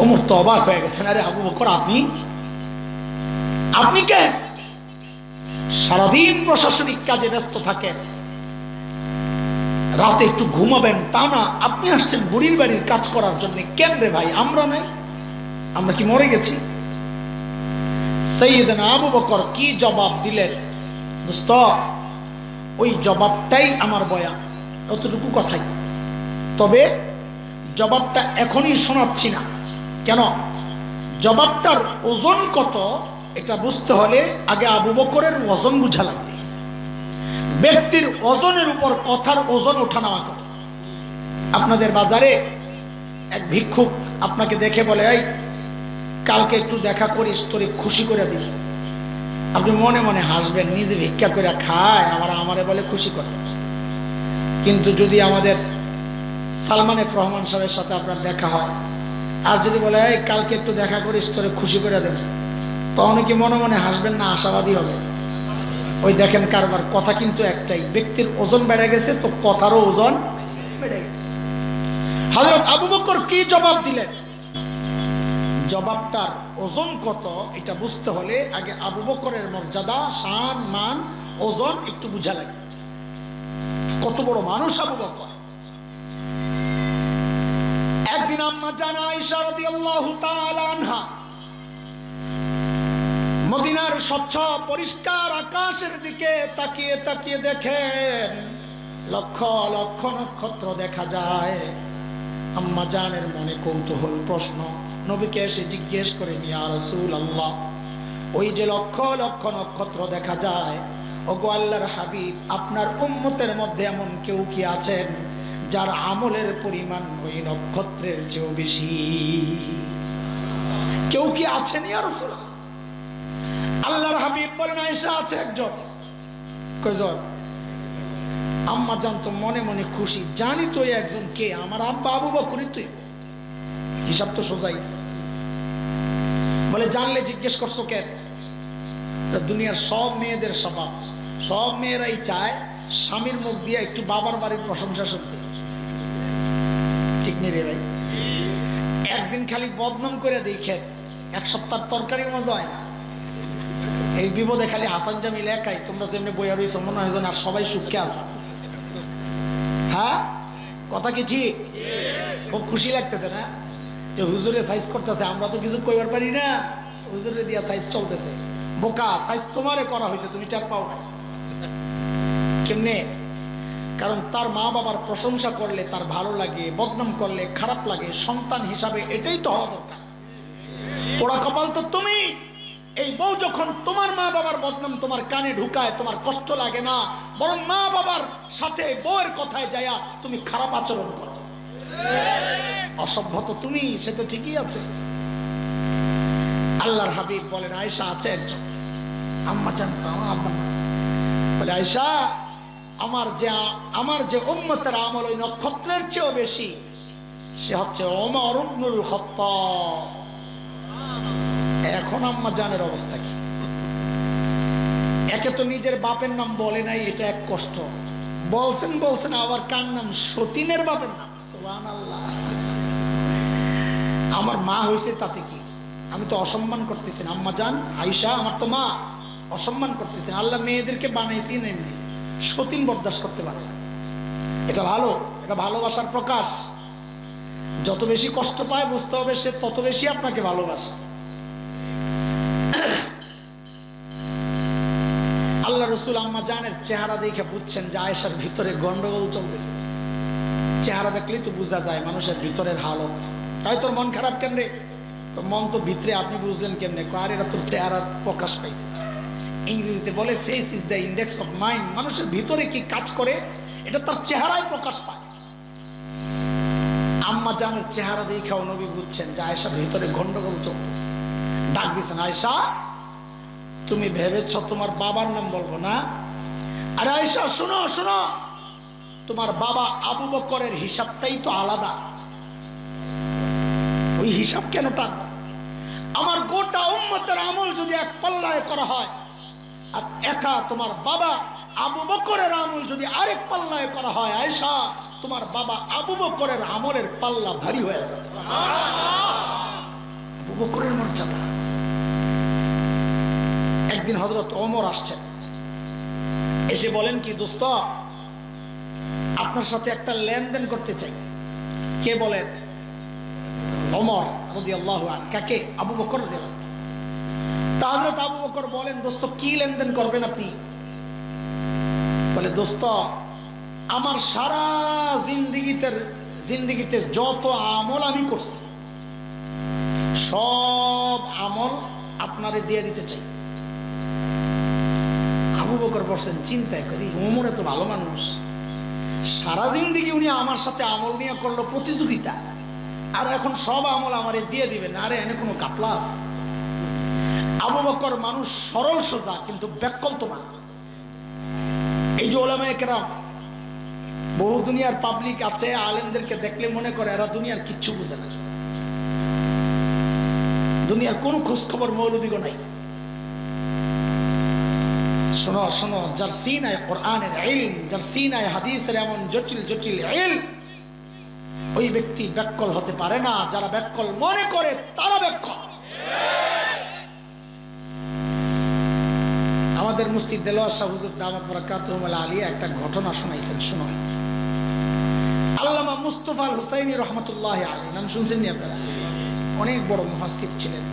ওমর তো অবাক হয়ে গেছেন, আরে আবু বকর আপনি কে? সারাদিন প্রশাসনিক কাজে ব্যস্ত থাকেন, রাতে একটু ঘুমাবেন তা না, আপনি আসছেন বুড়ির বাড়ির কাজ করার জন্য। কেন রে ভাই, আমরা নাই? আমরা কি মরে গেছি? সাইয়েদনা আবু বকর কি জবাব দিলেন দোস্ত, ওই জবাবটাই আমার বয়ান, অতটুকু কথাই। তবে জবাবটা এখনই শোনাচ্ছি না। কেন? জবাবটার ওজন কত এটা বুঝতে হলে আগে আবু বকরের ওজন বুঝা লাগবে। ব্যক্তির ওজনের উপর কথার ওজন ওঠানামা করে। আপনাদের বাজারে এক ভিক্ষুক আপনাকে দেখে বলে, এই কালকে একটু দেখা করিস, তোরে খুশি করে দিস। আপনি মনে মনে হাসবেন, নিজে ভিক্ষা করে খায় আবার আমারে বলে খুশি করে। কিন্তু যদি আমাদের সালমান এফ রহমান সাহেবের সাথে আপনার দেখা হয়, আর যদি বলে এই কালকে একটু দেখা করিস, তোরে খুশি করে দেব, তখন কি মনে মনে হাসবেন না আশাবাদী হবে? ওই দেখেন কারবার, কথা কিন্তু একটাই, ব্যক্তির ওজন বেড়ে গেছে তো কথারও ওজন বেড়ে গেছে। হযরত আবু বকর কি জবাব দিলেন, জবাবটার ওজন কত এটা বুঝতে হলে আগে আবু বকরের মর্যাদা, শান, মান, ওজন একটু বুঝা লাগে। কত বড় মানুষ আবু বকর। একদিন আম্মা জান আয়েশা রাদিয়াল্লাহু তাআলা আনহা মদিনার স্বচ্ছ পরিষ্কার আকাশের দিকে তাকিয়ে তাকিয়ে দেখেন লক্ষ লক্ষ নক্ষত্র দেখা যায়। আম্মা জানের মনে কৌতূহল, প্রশ্ন, নবীকে এসে জিজ্ঞেস করেন, ইয়া রাসূলুল্লাহ, ওই যে লক্ষ লক্ষ নক্ষত্র দেখা যায়, ওগো আল্লাহর হাবিব, আপনার উম্মতের মধ্যে এমন কেউ কি আছেন যার আমলের পরিমাণ ওই নক্ষত্রের চেয়েও বেশি? কেউ কি আছেন ইয়া রাসূলুল্লাহ? আল্লাহর হাবিব বলেন আয়েশা আছে একজন। কয়জন? আম্মা জান তো মনে মনে খুশি, জানি তো একজন কে, আমার আব্বা আবু বকরই তো। হিসাব তো সোজাই। বলে জানলে জিজ্ঞেস করছো কেন? দুনিয়ার সব মেয়েদের স্বভাব, সব মেয়েরাই চায় স্বামীর মুখ দিয়ে একটু বাবার বাড়ির প্রশংসা শুনতে, ঠিক নেই রে ভাই? একদিন খালি বদনাম করে দেখে এক সপ্তাহ তরকারি মজা হয় না। এই বিপদে খালি হাসান জামিল একাই, তোমরা যেমনি বইয়া রয়েছ মনে হয় আর সবাই সুখে আছো। হ্যাঁ, কথা কি ঠিক? খুব খুশি লাগতেছে না যে হুজুরে সাইজ করতেছে, আমরা তো কিছু কইবার পারি না, হুজুরে দিয়া সাইজ চলতেছে। বোকা, সাইজ তোমারে করা হয়েছে, তুমি চার পাও না। কেমনে? কারণ তার মা বাবার প্রশংসা করলে তার ভালো লাগে, বদনাম করলে খারাপ লাগে। সন্তান হিসাবে এটাই তো হওয়া দরকার। পোড়া কপাল তো তুমি। এই বউ যখন তোমার মা বাবার বদনাম তোমার কানে ঢুকায়, তোমার কষ্ট লাগে না, বরং মা বাবার সাথে বউয়ের কথায় যায়া তুমি খারাপ আচরণ করো। অসভ্য তো তুমি, সে তো ঠিকই আছে। আল্লাহর হাবিব বলেন আয়েশা আছে একজন। আম্মা জানতো আব্বা বলে আয়েশা, আমার যে উম্মতের আমল ওই নক্ষত্রের চেয়েও বেশি, সে হচ্ছে ওমর ইবনুল খাত্তাব। এখন আম্মা জানের অবস্থা কি? একে তো নিজের বাপের নাম বলে নাই, এটা এক কষ্ট। বলছেন আবার কার নাম? সতীনের বাপের নাম। সুবহানাল্লাহ। আমার মা হয়েছে তাতে কি? আমি তো অসম্মান করতেছেন আম্মা জান আয়েশা, আমার তো মা, অসম্মান করতেছেন। আল্লাহ মেয়েদেরকে বানাইছি এমনি, সতীন বরদাস্ত করতে পারে না। এটা ভালো, এটা ভালোবাসার প্রকাশ। যত বেশি কষ্ট পায় বুঝতে হবে সে তত বেশি আপনাকে ভালোবাসে। আল্লাহ রসুল আম্মা জানের চেহারা দেখে বুঝছেন যে আয়েশার ভিতরে গন্ডগোল চলতেছে। চেহারা দেখলেই তো বোঝা যায় মানুষের ভিতরের হালত। তাই তোর মন খারাপ কেন রে? তোর মন তো ভিতরে, আপনি বুঝলেন কেমনে? আর এটা তোর চেহারা প্রকাশ পাইছে। ইংরেজিতে বলে face is the index of mind. মানুষের ভিতরে কি কাজ করে এটা তার চেহারায় প্রকাশ পায়। আম্মা জানের চেহারা দেখে নবী বুঝছেন যে আয়েশার ভিতরে গন্ডগোল চলতেছে। ডাক দিয়েছেন, আয়েশা তুমি ভেবেছ তোমার বাবার নাম বলবো না? আরে আয়েশা শোনো শোনো, তোমার বাবা আবু বকরের হিসাবটাই তো আলাদা। ওই হিসাব কেন টান? আমার গোটা উম্মতের আমল যদি এক পাল্লায় করা হয়, আর একা তোমার বাবা আবু বকরের আমল যদি আরেক পাল্লায় করা হয়, আয়েশা তোমার বাবা আবু বকরের আমলের পাল্লা ভারী হয়ে যাবে। আবু বকরের মর্যাদা। একদিন হযরত ওমর আসছেন, এসে বলেন কি দোস্ত, আপনার সাথে একটা লেনদেন করতে চাই। কে বলেন? ওমর রাদিয়াল্লাহু আনহু। কাকে? আবু বকর রাদিয়াল্লাহু আনহু। তা হযরত আবু বকর বলেন, দোস্ত কি লেনদেন করবেন আপনি? বলে দোস্ত, আমার সারা জিন্দিগিতে যত আমল আমি করছি সব আমল আপনারে দিয়ে দিতে চাই। আবু বকর বলছেন চিন্তায় করি, ওমর এত ভালো মানুষ, সারা জিন্দিগি উনি আমার সাথে আমল নিয়ে করলো প্রতিযোগিতা, আর এখন সব আমল আমারে দিয়ে দিবেন? আরে এনে কোনো কাপলা আছে? আবু বকর মানুষ সরল সোজা, কিন্তু ব্যাকল তো না। এই যে ওলামায়ে কেরাম, বহু দুনিয়ার পাবলিক আছে, আলেমদেরকে দেখলে মনে করে এরা দুনিয়ার কিচ্ছু বুঝে না, দুনিয়ার কোনো খোঁজ খবর মৌলবীগো নাই। শোনো শোনো, যার সিনায় কোরআনের ইলম, যার সিনায় হাদিসের এমন জটিল জটিল ইলম, ওই ব্যক্তি ব্যাকল হতে পারে না। যারা ব্যাকল মনে করে তারা ব্যাকল। আমাদের মুফতি দেলোয়ার শাহ হুজুর দামাত বারাকাতুহুম আলিয়া একটা ঘটনা শোনাইছেন, শুনো। আল্লামা মুস্তাফা আল হুসাইনি রহমাতুল্লাহি আলাইহি, নাম শুনছেন নি আপনারা? অনেক বড় মুফাসসির ছিলেন।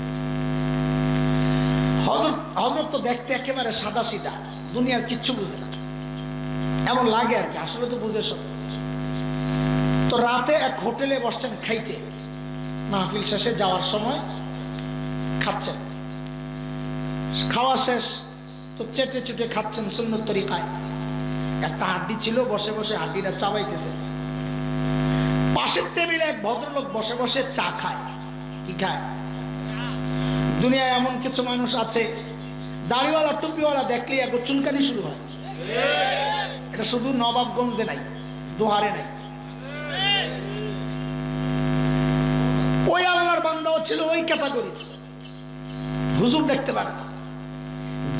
হযরত তো দেখতে একেবারে সাদা সিধা, দুনিয়ার কিচ্ছু বুঝে না, এমন লাগে আর কি, আসলে তো বুঝে সব। তো রাতে এক হোটেলে বসছেন খাইতে, মাহফিল শেষে যাওয়ার সময় খাচ্ছেন। খাওয়া শেষ তো চেটে চুটে খাচ্ছেন সুন্নত তরিকায়। একটা হাড্ডি ছিল, বসে বসে হাড্ডিটা চাবাইতেছে। পাশের টেবিলে এক ভদ্রলোক বসে বসে চা খায়। কি খায়? দুনিয়ায় এমন কিছু মানুষ আছে দাড়িওয়ালা টুপিওয়ালা দেখলে একটু চুলকানি শুরু হয়। এটা শুধু নবাবগঞ্জে নাই, দোহারে নাই। ওই আল্লাহর বান্দাও ছিল ওই ক্যাটাগরি। হুজুর দেখতে পারে না,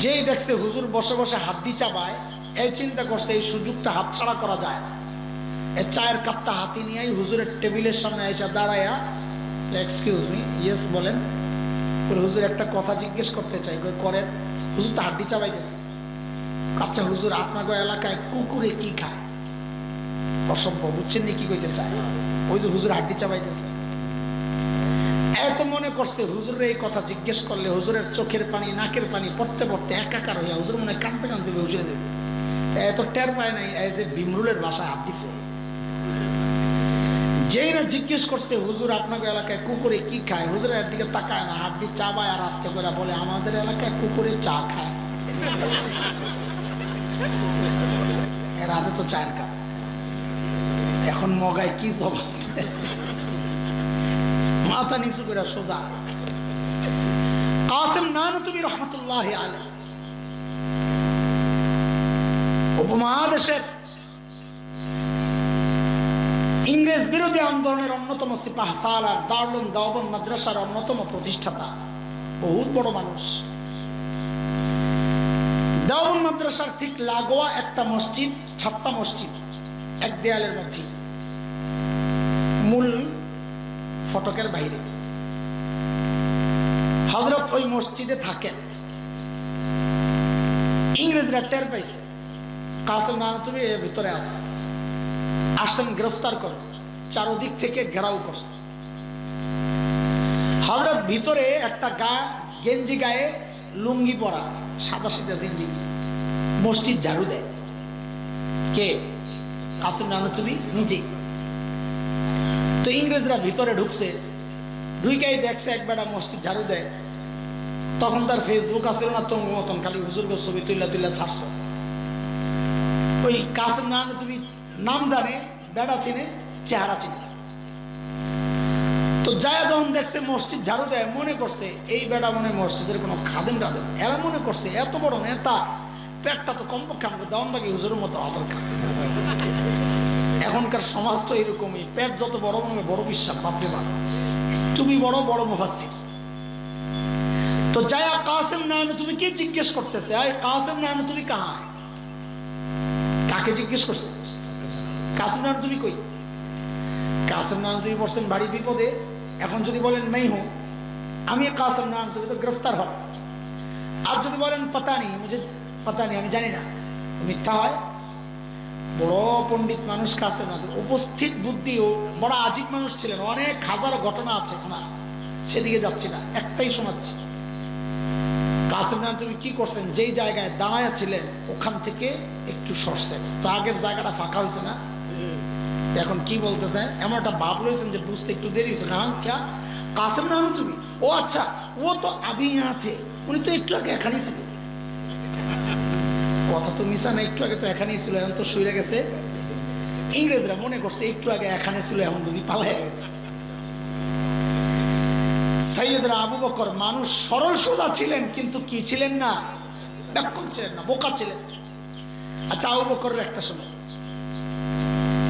যেই দেখছে হুজুর বসে বসে হাড্ডি চাবায়, এই চিন্তা করছে এই সুযোগটা হাতছাড়া করা যায় না। এই চায়ের কাপটা হাতে নিয়েই হুজুরের টেবিলের সামনে এসে দাঁড়ায়া, এক্সকিউজ মি, ইয়েস বলেন, হুজুর একটা কথা জিজ্ঞেস করতে চাই। করেন। হুজুর তো হাড্ডি চাবাইতেছে। আচ্ছা হুজুর, আপনাদের এলাকায় কুকুরে কি খায়? অসভ্য, বুঝছেন নি কি কইতে চায়? ওই যে হুজুর হাড্ডি চাবাইতেছে। এত মনে করছে হুজুরের এই কথা জিজ্ঞেস করলে হুজুরের চোখের পানি নাকের পানি পড়তে পড়তে একাকার হইয়া হুজুর মনে কাঁদতে কাঁদতে হুজুরে দেবে। এত টের পায় নাই এই যে বিমরুলের ভাষায় হাত দিছে। যেই না জিজ্ঞেস করছে হুজুর আপনাদের এলাকায় কুকুরে কি খায়, হুজুরের দিকে তাকায় না, হাড্ডি চাবায় আর আস্তে করে বলে আমাদের এলাকায় কুকুরে চা খায়। এর আগে তো চায়ের কাপ, এখন মগায় কি জবাব? মাথা নিচু করে সোজা। কাসেম নানতুবি রহমতুল্লাহ আলাইহি উপমহাদেশের ইংরেজ বিরোধী আন্দোলনের অন্যতম সিপাহ সালার, দারুল দেওবন্দ মাদ্রাসার অন্যতম প্রতিষ্ঠাতা, বহুত বড় মানুষ। দেওবন্দ মাদ্রাসার ঠিক লাগোয়া একটা মসজিদ, ছাত্তা মসজিদ, এক দেয়ালের মধ্যে, মূল ফটকের বাইরে। হযরত ওই মসজিদে থাকেন। ইংরেজরা টের পাইছে কাসেম নানতুবি এর ভিতরে আছে, আসেন গ্রেফতার করে, চারদিক থেকে ঘেরাও করছে। হযরত ভিতরে একটা গেঞ্জি গায়ে, লুঙ্গি পরা, সাদা সিধা জিন্দিগি, মসজিদ ঝাড়ু দেয়। কে? কাসেম নানতুবি নিজেই। তো ইংরেজরা ভিতরে ঢুকছে, ঢুকেই দেখছে এক বেটা মসজিদ ঝাড়ু দেয়। তখন তার ফেসবুক আসছিল না, তোর মতন খালি হুজুরকে ছবি তুইলা তুইলা ছাড়ছো। ওই কাসেম নানতুবি নাম জানে, বেড়া চিনে, চেহারা চিনে। তো যায় যখন দেখছে মসজিদ ঝাড়ু দেয়, মনে করছে এই বেড়া মনে মসজিদের কোনো খাদেম টাদেম। এরা মনে করছে এত বড় নেতা, পেটটা তো কমপক্ষে আমাকে দেওয়ানবাগি হুজুরের মতো অদরকার। এখনকার সমাজ তো এরকমই, পেট যত বড় মনে বড় বিশ্বাস, বাপরে বাপ, তুমি বড় বড় মুফাসসির। তো যায়া কাসেম নানতুবি কি জিজ্ঞেস করতেছে, আয় কাসেম নানতুবি কাহা? কাকে জিজ্ঞেস করছে? কাসেম নানতুবি কই? কাসেম নানতুবি বলছেন ভারী বিপদে। এখন যদি বলেন मैं हूं, আমি কাসেম নানতুবি, তো গ্রেফতার হব। আর যদি বলেন पता नहीं, मुझे पता नहीं, আমি জানি না, মিথ্যা হয়। বড় পণ্ডিত মানুষ কাসেম নানতুবি, উপস্থিত বুদ্ধি, বড় আজীব মানুষ ছিলেন। অনেক হাজার ঘটনা আছে ওনার, সেদিকে যাচ্ছি না, একটাই শোনাচ্ছি। কাসেম নানতুবি কি করছেন, যেই জায়গায় দাঁড়ায় ছিলেন ওখান থেকে একটু সরছেন। তো আগের জায়গাটা ফাঁকা হয়েছে না, এখন কি বলতেছে, এমন একটা ভাব লইছেন যে বুঝতে একটু দেরি হয়েছে। হ্যাঁ ক্যা? কাসেম নানতুবি? ও আচ্ছা, ও তো আবি ইহাঁ থে, উনি তো একটু আগে এখানেই ছিল। কথা তো মিশা না, একটু আগে তো এখানেই ছিল, এখন তো শুয়ে গেছে। ইংরেজরা মনে করছে একটু আগে এখানে ছিল, এখন বুঝি পালাই গেছে। সাইয়েদনা আবু বকর মানুষ সরল সোজা ছিলেন, কিন্তু কি ছিলেন না, ব্যাকুল ছিলেন না, বোকা ছিলেন। আচ্ছা আবু বকরের একটা শোনো।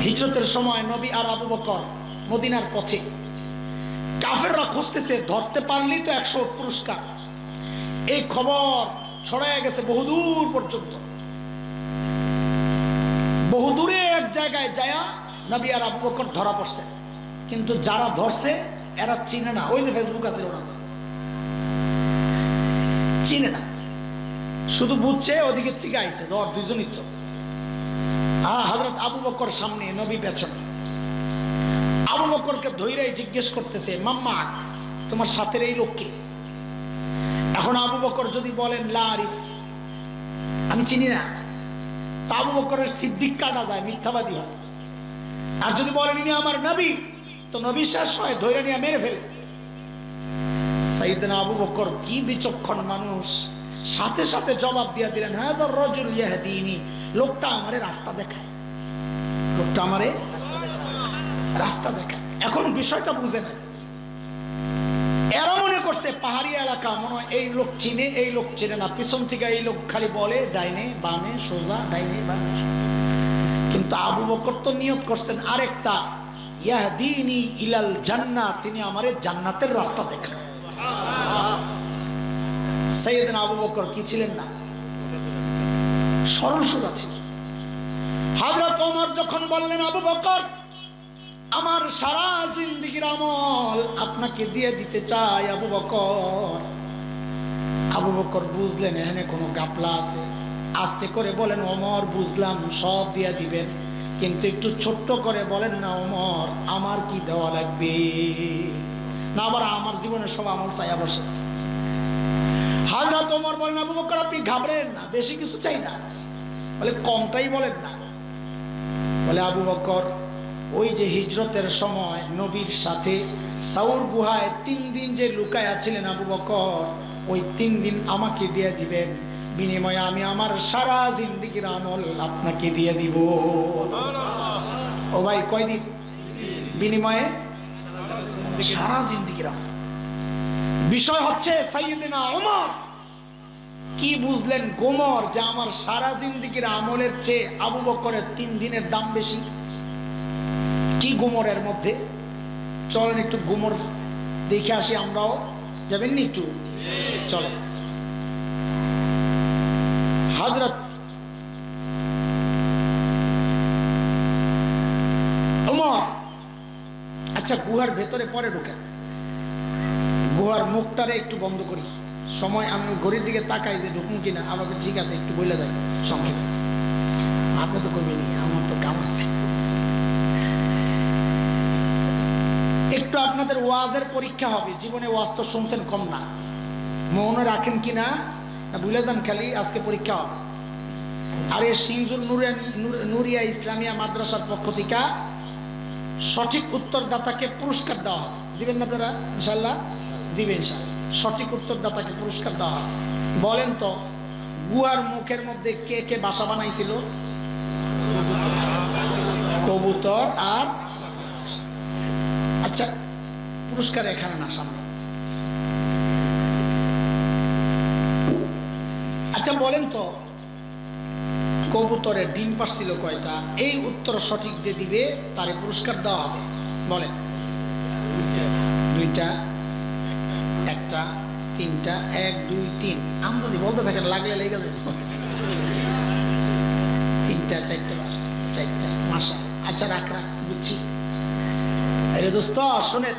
হিজরতের সময় নবী আর আবু বকর মদিনার পথে, কাফেররা খুঁজতেছে, ধরতে পারলেই তো 100 পুরস্কার। এই খবর ছড়ায় গেছে বহুদূর পর্যন্ত। বহুদূরে এক জায়গায় যায়া নবী আর আবু বকর ধরা পড়ছে, কিন্তু যারা ধরছে এরা চিনে না। ওই যে ফেসবুক আছে, ওরা চিনে না, শুধু বুঝছে ওদিকের থেকে আইছে, ধর দুইজনই তো। হযরত আবু বকর সামনে, নবী পেছনে। আবু বকরকে ধৈরাই জিজ্ঞেস করতেছে, মাম্মা তোমার সাথের এই লোক কে? এখন আবু বকর যদি বলেন লা আরিফ, আমি চিনি না, তা আবু বকরের সিদ্দিক কাটা যায়, মিথ্যাবাদী হয়। আর যদি বলেন ইনি আমার নবী, তো নবী শেষ হয়, ধৈর্য নিয়ে মেরে ফেলে। সাইয়েদনা আবু বকর কি বিচক্ষণ মানুষ, সাথে সাথে জবাব দিয়ে দিলেন, হাযার রাজুল ইয়াহদিনি, লোকটা আমারে রাস্তা দেখায়, লোকটা আমারে রাস্তা দেখায়। এখন বিষয়টা বুঝে না, এরা মনে করছে পাহাড়ি এলাকা, মনে হয় এই লোক চিনে এই লোক চিনে না, পিছন থেকে এই লোক খালি বলে ডাইনে বামে সোজা ডাইনে বামে। কিন্তু আবু বকর তো নিয়ত করছেন আরেকটা, ইয়াহদিনি ইলাল জান্নাহ, তিনি আমারে জান্নাতের রাস্তা দেখাবেন। সাইয়েদনা আবু বকর কি ছিলেন না, সরল সোজা ছিলেন। হযরত ওমর যখন বললেন আবু বকর আমার সারা জিন্দেগীর আমল আপনাকে দিয়ে দিতে চাই আবু বকর বুঝলেন এখানে কোনো গাপলা আছে। আস্তে করে বলেন ওমর বুঝলাম সব দিয়ে দিবেন, কিন্তু একটু ছোট্ট করে বলেন না ওমর আমার কি দেওয়া লাগবে, না আবার আমার জীবনের সব আমল চাইয়া বসে। হযরত ওমর বলেন আবু বকর আপনি ঘাবড়েন না, বেশি কিছু চাই না, বলে কমটাই বলেন না। বলে আবু বকর ওই যে হিজরতের সময় নবীর সাথে সাউর গুহায় 3 দিন যে লুকায়া ছিলেন আবু বকর, ওই 3 দিন আমাকে দিয়ে দিবেন, বিনিময়ে আমি আমার সারা জিন্দেগীর আমল আপনাকে দিয়ে দিব। ও ভাই কয়দিন বিনিময়ে? সারা জিন্দেগীর আমল। বিষয় হচ্ছে সাইয়েদনা ওমর কি বুঝলেন, গোমর যে আমার সারা জিন্দেগীর আমলের চেয়ে আবু বকরের 3 দিনের দাম বেশি। কি গোমরের মধ্যে? চলেন একটু গোমর দেখে আসি আমরাও, যাবেন নি একটু? চলেন। হযরত ওমর আচ্ছা গুহার ভেতরে পরে ঢুকেন, গুহার মুখটারে একটু বন্ধ করি, সময় আমি ঘড়ির দিকে তাকাই যে ঢুকুন কিনা, আমাকে ঠিক আছে একটু বলে দেয় সংক্ষেপে। আপনি তো কইবেনি, আমার তো কাম আছে। একটু আপনাদের ওয়াজের পরীক্ষা হবে, জীবনে ওয়াজ তো শুনছেন কম না, মনে রাখেন কিনা না ভুলে যান খালি, আজকে পরীক্ষা হবে। আর এই সিংজুর নুরিয়া ইসলামিয়া মাদ্রাসার পক্ষ থেকে সঠিক উত্তরদাতাকে পুরস্কার দেওয়া হবে, দিবেন না আপনারা? ইনশাল্লাহ দিবেন, ইনশাল্লাহ সঠিক উত্তরদাতাকে পুরস্কার দেওয়া হবে। বলেন তো গুহার মুখের মধ্যে কে কে বাসা বানাইছিল? কবুতর আর। আচ্ছা পুরস্কার এখানে না, সামনে। আচ্ছা বলেন তো কবুতরের ডিম পারছিল কয়টা? এই উত্তর সঠিক যে দিবে তারে পুরস্কার দেওয়া হবে। বলেন 2টা, 1টা, 3টা, 1 2 3, আন্দাজি বলতে থাকেন, লাগলে লেগে যাবে। 3টা 4টা 4টা, মাশা। আচ্ছা রাখ বুঝছি। আরে দোস্ত শোনেন,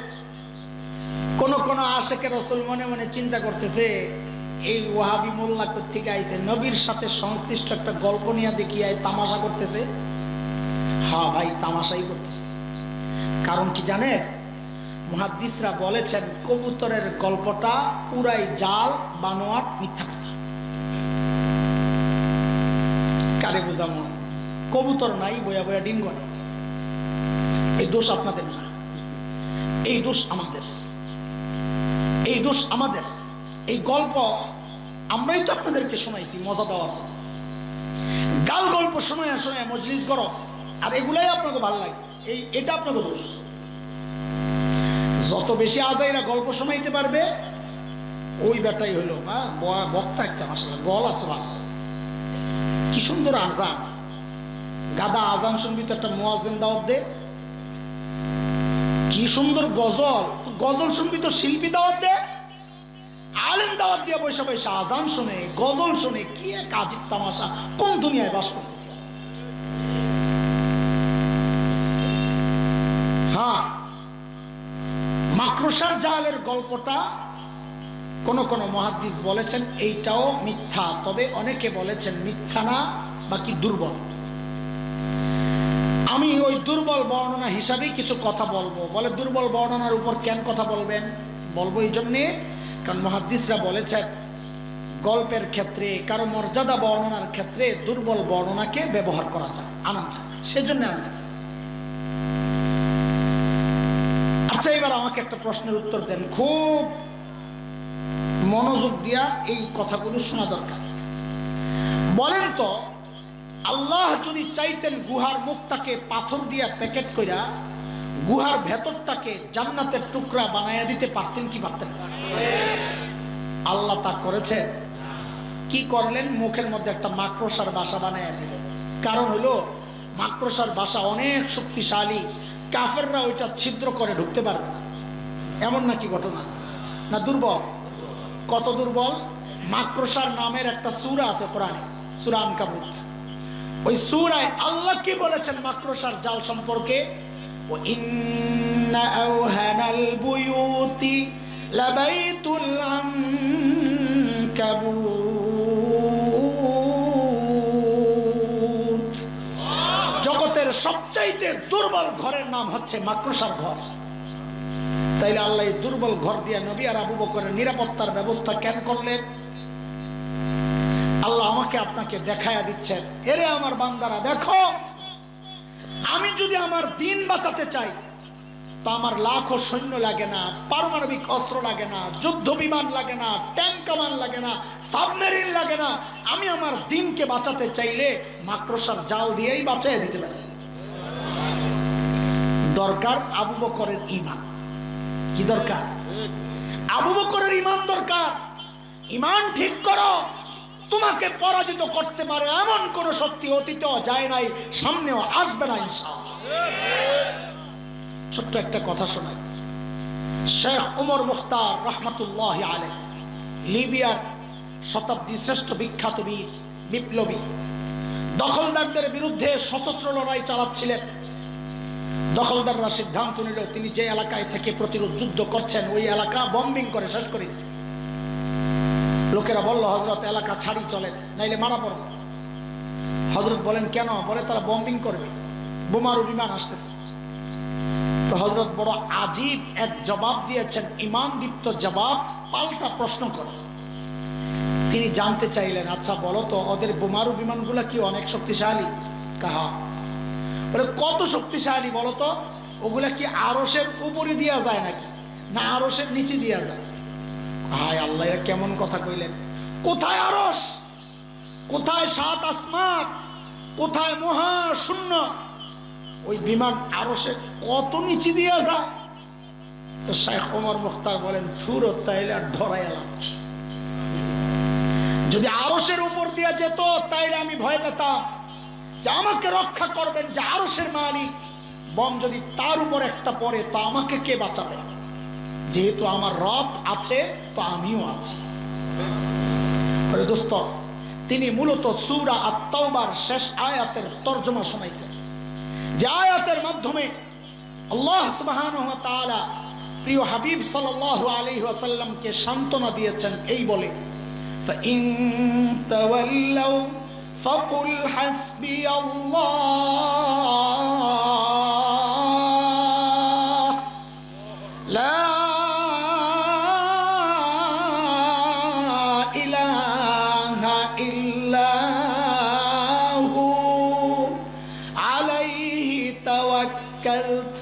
কোন কোন আশেকে রাসূল মনে মনে চিন্তা করতেছে এই ওয়াহাবি মোল্লা কোত্থেকে আইছে, নবীর সাথে সংশ্লিষ্ট একটা গল্প নিয়ে দেখিয়ে তামাশা করতেছে। হ্যাঁ ভাই তামাশাই করতেছে। কারণ কি জানেন, মুহাদ্দিসরা বলেছেন কবুতরের গল্পটা পুরাই জাল, বানোয়াট, মিথ্যা কথা। কারে বোঝামো? কবুতর নাই, বয়া বয়া ডিম গনে। এই দোষ আপনাদের না, এই দোষ আমাদের, এই দোষ আমাদের। এই গল্প আমরাই তো আপনাদেরকে শোনাইছি মজা দেওয়ার জন্য। গাল গল্প শোনায় শোনায় মজলিস গরম, আর এগুলাই আপনাকে ভালো লাগে, এটা আপনাকে দোষ। যত বেশি আজাইরা গল্প শোনাইতে পারবে ওই ব্যাটাই হইলো বক্তা একটা। মাশাআল্লাহ গল আছে ভালো, কি সুন্দর আজান। গাদা আজান শুনবি তো একটা মুয়াজ্জিন দাওয়াত দে। কি সুন্দর গজল, গজল শুনবি তো শিল্পী দাওয়াত দে। আলেম দাওয়াত দিয়ে বৈশা বৈশা আজান শুনে গজল শুনে, কি এক আজীব তামাশা। কোন দুনিয়ায় বাস করতেছে? হ্যাঁ মাকড়সার জালের গল্পটা কোন কোন মুহাদ্দিস বলেছেন এইটাও মিথ্যা, তবে অনেকে বলেছেন মিথ্যা না, বাকি দুর্বল। আমি ওই দুর্বল বর্ণনা হিসাবে কিছু কথা বলবো। বলে দুর্বল বর্ণনার উপর কেন কথা বলবেন? বলবো এই জন্যে কারণ মুহাদ্দিসরা বলেছেন গল্পের ক্ষেত্রে, কারো মর্যাদা বর্ণনার ক্ষেত্রে দুর্বল বর্ণনাকে ব্যবহার করা যায়, আনা যায়, সেজন্য আনতেছি। আচ্ছা এবার আমাকে একটা প্রশ্নের উত্তর দেন, খুব মনোযোগ দিয়া এই কথাগুলো শোনা দরকার। বলেন তো আল্লাহ যদি চাইতেন গুহার মুখটাকে পাথর দিয়া প্যাকেট কইরা গুহার ভেতরটাকে জান্নাতের টুকরা বানায়া দিতে পারতেন কি পারতেন না? আল্লাহ তা করেছেন। কি করলেন? মুখের মধ্যে একটা মাকড়সার বাসা বানায়া দিলেন। কারণ হলো মাকড়সার বাসা অনেক শক্তিশালী, কাফেররা ওইটা ছিদ্র করে ঢুকতে পারবে না। এমন নাকি ঘটনা? না দুর্বল? কত দুর্বল? মাকড়সার নামের একটা সূরা আছে কোরআনে, সূরা আনকাবুত। ওই সূরায় আল্লাহ কি বলেছেন মাকড়সার জাল সম্পর্কে? ও ইন্না আওহানাল বুয়ুতি লাবাইতুল আনকাবুত। জগতের সবচাইতে দুর্বল ঘরের নাম হচ্ছে মাকড়সার ঘর। তাইলে আল্লাহ এই দুর্বল ঘর দিয়ে নবী আর আবু বকরের নিরাপত্তার ব্যবস্থা কেন করলেন? আল্লাহ আমাকে আপনাকে দেখায়া দিচ্ছেন, এরে আমার বান্দারা দেখো, আমি যদি আমার দিন বাঁচাতে চাই তো আমার লাখো সৈন্য লাগে না, পারমাণবিক অস্ত্র লাগে না, যুদ্ধ বিমান লাগে না, ট্যাঙ্ক কামান লাগে না, সাবমেরিন লাগে না। আমি আমার দিনকে বাঁচাতে চাইলে মাকড়সার জাল দিয়েই বাঁচিয়ে দিতে পারি। দরকার আবু বকরের ঈমান। কি দরকার? আবু বকরের ঈমান দরকার। ঈমান ঠিক করো, তোমাকে পরাজিত করতে পারে এমন কোন শক্তি অতীতেও যায় নাই, সামনেও আসবে না ইনশাআল্লাহ। ছোট্ট একটা কথা শোনাই। শেখ ওমর মুখতার রহমতুল্লাহ আলাইহি লিবিয়ার শতাব্দী শ্রেষ্ঠ বিখ্যাত বীর বিপ্লবী, দখলদারদের বিরুদ্ধে সশস্ত্র লড়াই চালাচ্ছিলেন। দখলদাররা সিদ্ধান্ত নিল তিনি যে এলাকায় থেকে প্রতিরোধ যুদ্ধ করছেন ওই এলাকা বম্বিং করে শেষ করে দিন। লোকেরা বলল, হযরত এলাকা ছাড়ি চলেন, নাইলে মারা পড়ব। হযরত বলেন কেন? বলে তারা বম্বিং করবে, বোমারু বিমান আসতেছে। তো হযরত বড় আজীব এক জবাব দিয়েছেন, ঈমানদীপ্ত জবাব, পাল্টা প্রশ্ন করে। তিনি জানতে চাইলেন, আচ্ছা বলো তো ওদের বোমারু বিমানগুলো কি অনেক শক্তিশালী? কাহা বলে কত শক্তিশালী বলো তো? ওগুলা কি আরশের উপরে দেয়া যায় নাকি, না আরশের নিচে দেয়া যায়? হায় আল্লাহ, এরা কেমন কথা কইলেন! কোথায় আরশ, কোথায় সাত আসমান, কোথায় মহাশূন্য? ওই বিমান আরশের কত নিচে দেয়া যায়? তো শেখ ওমর মুখতার বলেন, থুর তাইলে আর ধরাই এলাম। যদি আরশের উপর দিয়ে যেত তাইলে আমি ভয় পেতাম যে আমাকে রক্ষা করবেন যে আরশের মালিক। বম যদি তার উপর একটা পড়ে তো আমাকে কে বাঁচাবে? যেহেতু আমার রব আছে তো আমিও আছি। দোস্ত, তিনি মূলত সূরা আত-তাওবার শেষ আয়াতের তরজমা শোনাইছেন, যে আয়াতের মাধ্যমে আল্লাহ সুবহানাহু ওয়া তাআলা প্রিয় হাবিব সাল্লাল্লাহু আলাইহি ওয়াসাল্লামকে সান্ত্বনা দিয়েছেন এই বলে, ফাইন তাওয়াল্লাউ ফাকুল হাসবিয়াল্লাহ লা ইলাহা ইল্লাহু আলাইহি তাওয়াক্কালত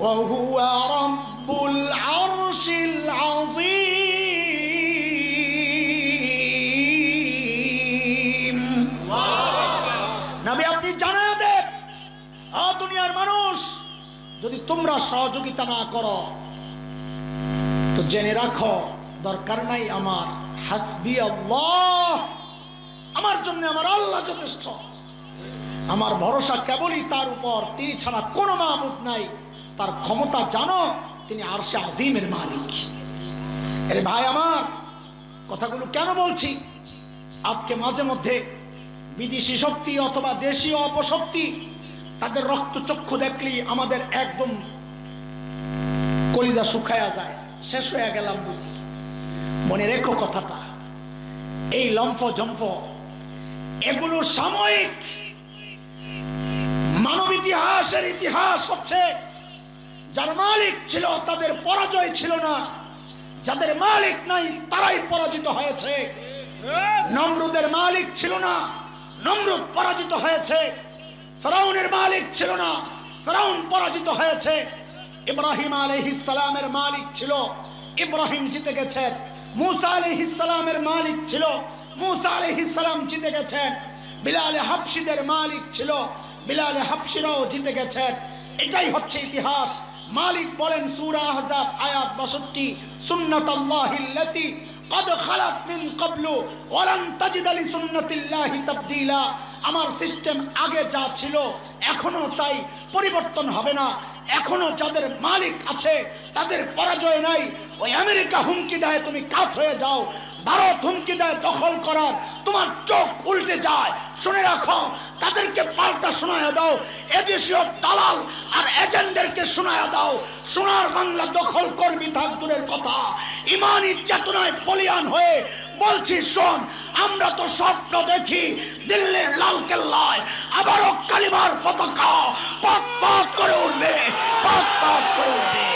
ওয়া হুয়া রাব্বুল আরশিল আযীম। নবী আপনি জানায়া দেন, দুনিয়ার মানুষ, যদি তোমরা সহযোগিতা না করো তো জেনে রাখো দরকার নাই আমার, হাসবি আল্লাহ, আমার জন্য আমার আল্লাহ যথেষ্ট। আমার ভরসা কেবলই তার উপর, তিনি ছাড়া কোনো মাবুদ নাই। তার ক্ষমতা জানো, তিনি আরশে আজিমের মালিক। আরে ভাই আমার, কথাগুলো কেন বলছি? আজকে মাঝে মধ্যে বিদেশি শক্তি অথবা দেশীয় অপশক্তি তাদের রক্তচক্ষু দেখলেই আমাদের একদম কলিজা শুকায়া যায়, শেষ হয়ে গেলাম বুঝি। মনে রেখো কথাটা, এই লম্ফ জম্ফ এগুলো সাময়িক। মানব ইতিহাসের ইতিহাস হচ্ছে যার মালিক ছিল তাদের পরাজয় ছিল না, যাদের মালিক নাই তারাই পরাজিত হয়েছে। নমরুদের মালিক ছিল না, নমরুদ পরাজিত হয়েছে। ফেরাউনের মালিক ছিল না, ফেরাউন পরাজিত হয়েছে। ইব্রাহিম আলাইহিস সালামের মালিক ছিল, ইব্রাহিম জিতে গেছেন। মুসা আলাইহিস সালামের মালিক ছিল, মুসা আলাইহিস সালাম জিতে গেছেন। বিলাল হাবশীদের মালিক ছিল, বিলাল হাবশীরাও জিতে গেছেন। এটাই হচ্ছে ইতিহাস। মালিক বলেন সূরা আহজাব আয়াত 62, সুন্নাতাল্লাহিল্লাতী কদ খালাত মিন ক্বাবলু ওয়া লান তাজিদা লিসুন্নাতিল্লাহি তাবদীলা। আমার সিস্টেম আগে যা ছিল এখনো তাই, পরিবর্তন হবে না। এখনো যাদের মালিক আছে তাদের পরাজয় নাই। ওই আমেরিকা হুমকি দেয় তুমি কাত হয়ে যাও, ভারত হুমকি দেয় দখল করার, তোমার চোখ উল্টে যায়, শুনে রাখো তাদেরকে পাল্টা শোনায় দাও। এদেশীয় দালাল আর এজেন্টদেরকে শোনায় দাও সোনার বাংলা দখল করবি থাক দূরের কথা, ইমানি চেতনায় বলিয়ান হয়ে বলছি শোন, আমরা তো স্বপ্ন দেখি দিল্লির লালকেল্লায় আবারও কালিমার পতাকা পথ পথ করে উঠবে, পথ পথ করে উঠবে।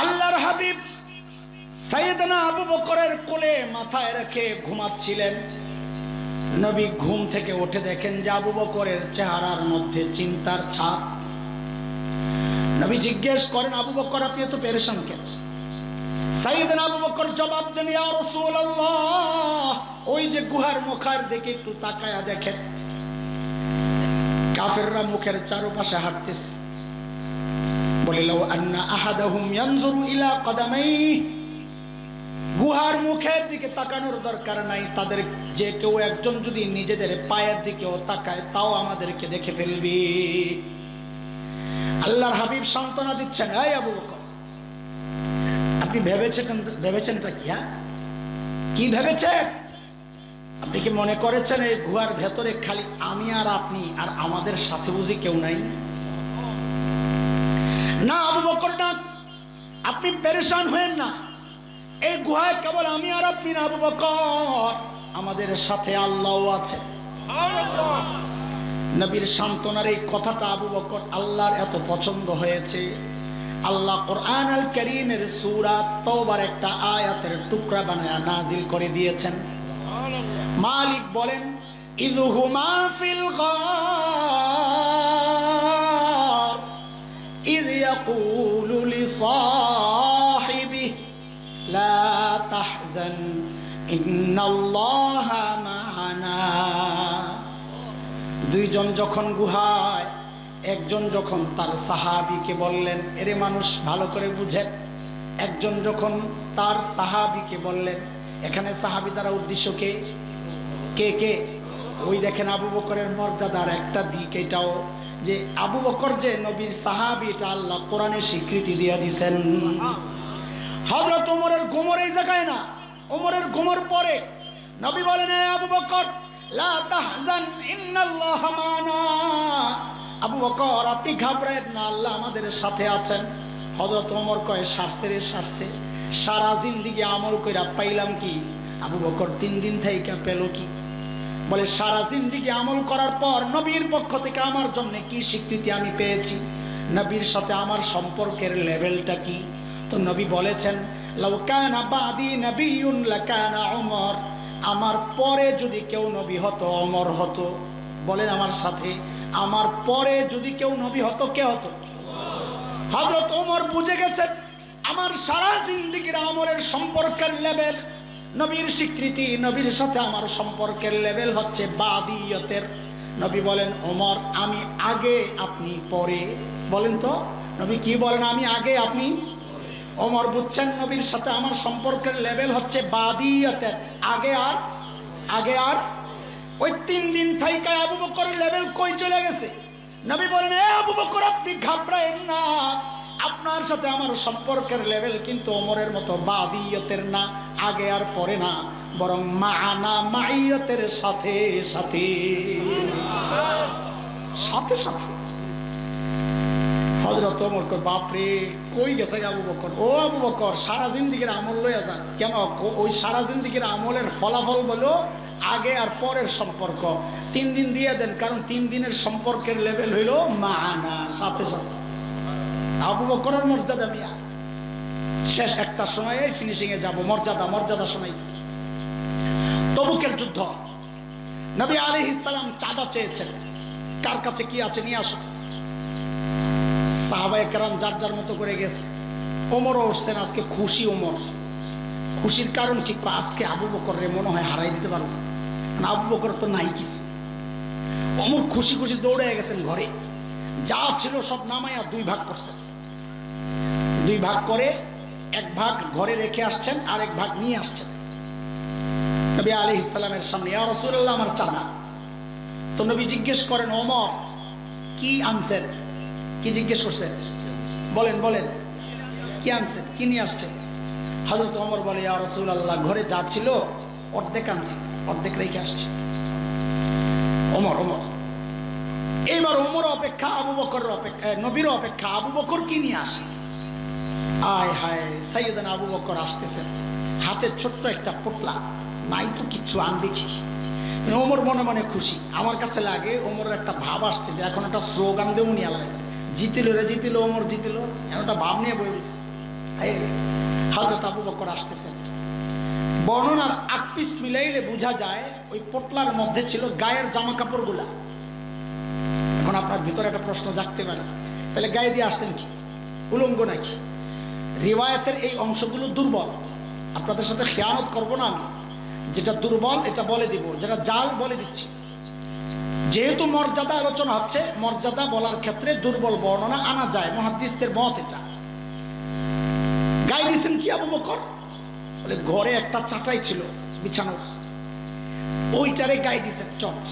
আল্লাহর হাবিব সাইয়েদনা আবু বকরের কোলে মাথায় রেখে ঘুমাচ্ছিলেন। নবী ঘুম থেকে উঠে দেখেন যে আবু বকরের চেহারার মধ্যে চিন্তার ছাপ। নবী জিজ্ঞেস করেন, আবু বকর আপনি এত পেরেশান কেন? সাইয়েদনা আবু বকর জবাব দেন, ইয়া রাসূলুল্লাহ, ওই যে গুহার মুখের দিকে একটু তাকায়া দেখেন, কাফেররা মুখের চারপাশে হাঁটতেছে। বলে লাউ আন্না আহাদাহুম ইয়ানজুরু ইলা কদামাইহি, গুহার মুখের দিকে তাকানোর দরকার নাই, তাদের যে কেউ একজন যদি নিজেদের পায়ের দিকেও তাকায় তাও আমাদেরকে দেখে ফেলবে। আল্লাহর হাবিব সান্ত্বনা দিচ্ছেন, এই আবু বকর আপনি ভেবেছেনটা কি? কি ভেবেছেন? আপনি কি মনে করেছেন এই গুহার ভেতরে খালি আমি আর আপনি আর আমাদের সাথে বুঝি কেউ নাই? না আবু বকর না, আপনি পেরেশান হয়েন না। এই গুহায় কেবল আমি আর আপনি না আবু বকর, আমাদের সাথে আল্লাহও আছে। নবীর সান্ত্বনার এই কথাটা আবু বকর আল্লাহর এত পছন্দ হয়েছে, আল্লাহ কোরআন আল কারীমের সূরা তাওবার একটা আয়াতের টুকরা বানায়া নাজিল করে দিয়েছেন। মালিক বলেন, ইযহুমা ফিল গার ইয ইয়াকুলু লিসাহিবিহি লা তাহজান ইন্নাল্লাহা মা'ানা। দুইজন যখন গুহায়, একজন যখন তার সাহাবীকে বললেন, এরে মানুষ ভালো করে বুঝেন, একজন যখন তার সাহাবীকে বললেন, এখানে সাহাবী দ্বারা উদ্দেশ্য কে কে কে? ওই দেখেন আবু বকরের মর্যাদার একটা দিক এটাও, যে আবু বকর যে নবীর সাহাবী এটা আল্লাহ কোরআনে স্বীকৃতি দিয়ে দিয়েছেন। হযরত ওমরের গোমর এই জায়গায় না, ওমরের গোমর পরে নবী বলেন, এ আবু বকর লা তাহজান ইন্নাল্লাহা মা'ানা। আবু বকর আপনি ঘাবড়ায়েন না, আল্লাহ আমাদের সাথে আছেন। হযরত ওমর কয়, সারছে রে সারছে, সারা জিন্দেগি আমল কইরা পাইলাম কি? আবু বকর 3 দিন থেকে পেল কি? বলে সারা জিন্দেগি আমল করার পর নবীর পক্ষ থেকে আমার জন্য কি স্বীকৃতি আমি পেয়েছি, নবীর সাথে আমার সম্পর্কের লেভেলটা কি? তো নবী বলেছেন, লাউ কানা বাদি নবিয়্যুন লাকানা ওমর, আমার পরে যদি কেউ নবী হতো ওমর হতো। বলেন আমার সাথে, আমার পরে যদি কেউ নবী হতো কে হতো? হযরত ওমর বুঝে গেছেন আমার সারা জিন্দেগির আমলের সম্পর্কের লেভেল, নবীর স্বীকৃতি, নবীর সাথে আমার সম্পর্কের লেভেল হচ্ছে বাদিয়তের। নবী বলেন, ওমর আমি আগে আপনি পরে। বলেন তো নবী কি বলেন? আমি আগে আপনি। ওমর বুঝছেন নবীর সাথে আমার সম্পর্কের লেভেল হচ্ছে বাদিয়তের, আগে আর ওই 3 দিন থেকে আবু বকরের লেভেল কই চলে গেছে? নবী বলেন, এ আবু বকর আপনি ঘাবড়ায়েন না, আপনার সাথে আমার সম্পর্কের লেভেল কিন্তু ওমরের মতো বাদিয়তের না, আগে আর পরে না, বরং মা'ানা মাইয়তের সাথে সাথে সাথে সাথে। হযরত ওমর কয়, বাপরে কই গেছে আবু বকর? ও আবু বকর সারা জিন্দেগির আমল লইয়া যান কেন? ওই সারা জিন্দেগির আমলের ফলাফল বলো আগে আর পরের সম্পর্ক। 3 দিন দিয়ে দেন, কারণ 3 দিনের সম্পর্কের লেভেল হইল মা'ানা, সাথে সাথে। আবু বকরের মর্যাদা মিয়া শেষ একটা সময়ে ফিনিশিং এ যাব, মর্যাদা শোনাইতেছে। তবুকের যুদ্ধ, নবী আলাইহিস সালাম চাঁদা চেয়েছেন, কার কাছে কি আছে নিয়ে আসো। সাহাবায়ে কেরাম যার যার মতো করে গেছে। ওমরও উঠছেন, আজকে খুশি ওমর, খুশির কারণ কি? আজকে আবু বকরের মনে হয় হারাই দিতে পারবো না, আবু বকর তো নাই কিছু। ওমর খুশি খুশি দৌড়ে গেছেন ঘরে, যা ছিল সব নামাইয়া 2 ভাগ করছেন। 2 ভাগ করে 1 ভাগ ঘরে রেখে আসছেন, আর 1 ভাগ নিয়ে আসছেন নবী আলাইহিস সালামের সামনে। ইয়া রাসূলুল্লাহ, আমার চাঁদা। তো নবী জিজ্ঞেস করেন, ওমর কি আনছেন? কি জিজ্ঞেস করছেন? বলেন বলেন, কি আনছেন, কি নিয়ে আসছেন? হযরত ওমর বলে, ইয়া রাসূলুল্লাহ, ঘরে যা ছিল অর্ধেক আনছি, অর্ধেক রেখে আসছি। ওমর এইবার ওমর অপেক্ষা আবু বকরের অপেক্ষা, নবীর অপেক্ষা আবু বকর কি নিয়ে আসে। আয় হায়, সাইয়েদনা আবু বকর আসতেছেন, হাতে ছোট্ট একটা পোটলা, নাই তো কিচ্ছু, আনবে কি? ওমর মনে মনে খুশি। আমার কাছে লাগে ওমরের একটা ভাব আসছে যে এখন একটা স্লোগান দেবো নি, আল্লাহ জিতিল রে জিতিল, ওমর জিতিল, এমন একটা ভাব নিয়ে বই বলছে। হযরত আবু বকর আসতেছেন। বর্ণনার আকপিস মিলাইলে বোঝা যায় ওই পোটলার মধ্যে ছিল গায়ের জামা কাপড়গুলা। এখন আপনার ভিতরে একটা প্রশ্ন জাগতে পারে, তাহলে গায়ে দিয়ে আসছেন কি? উলঙ্গ নাকি? রিওয়ায়াতের এই অংশগুলো দুর্বল, আপনাদের সাথে খেয়ানত করব না আমি। যেটা দুর্বল এটা বলে দিব, যেটা জাল বলে দিচ্ছি। যেহেতু মর্যাদা আলোচনা হচ্ছে, মর্যাদা বলার ক্ষেত্রে দুর্বল বর্ণনা আনা যায়, মুহাদ্দিসদের মত এটা। গায়ে দিয়েছেন কি আবু বকর? বলে ঘরে একটা চাটাই ছিল বিছানোর, ওইটারে গায়ে দিয়েছেন চট।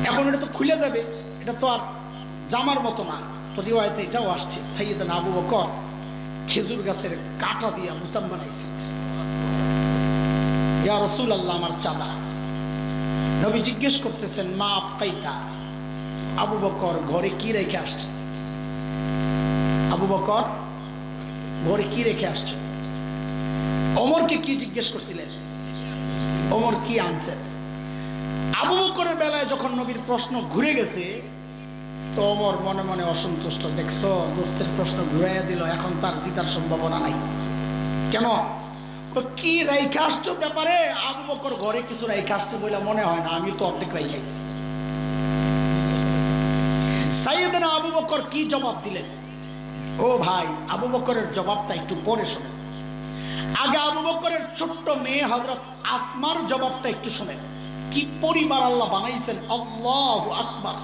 এখন এটা তো খুলে যাবে, এটা তো আর জামার মতো না। তো রিওয়ায়াতে এটাও আসছে, সাইয়েদনা আবু বকর খেজুর গাছের কাটা দিয়া বুতাম বানাইছে। ইয়া রাসূলুল্লাহ, আমার চাঁদা। নবী জিজ্ঞেস করতেছেন, মা আবকাইতা, আবু বকর ঘরে কি রেখে আসছে? আবু বকর ঘরে কি রেখে আসছে? ওমরকে কি জিজ্ঞেস করছিলেন? ওমর কি আনছেন? আবু বকরের বেলায় যখন নবীর প্রশ্ন ঘুরে গেছে, তো ওমর মনে মনে অসন্তুষ্ট। দেখছো, দোস্তের প্রশ্ন ঘুরাইয়া দিল, এখন তার জিতার সম্ভাবনা নাই। কেন? কি রাইখা আসছো ব্যাপারে? আবু বকর ঘরে কিছু রাইখা আসছে বলে মনে হয় না, আমি তো অর্ধেক রাইখাইছি। সাইয়েদনা আবু বকর কি জবাব দিলেন? ও ভাই, আবু বকরের জবাবটা একটু পরে শোনেন। আগে আবু বকরের ছোট্ট মেয়ে হযরত আসমার জবাবটা একটু শোনেন। কি পরিবার আল্লাহ বানাইছেন, আল্লাহু আকবার।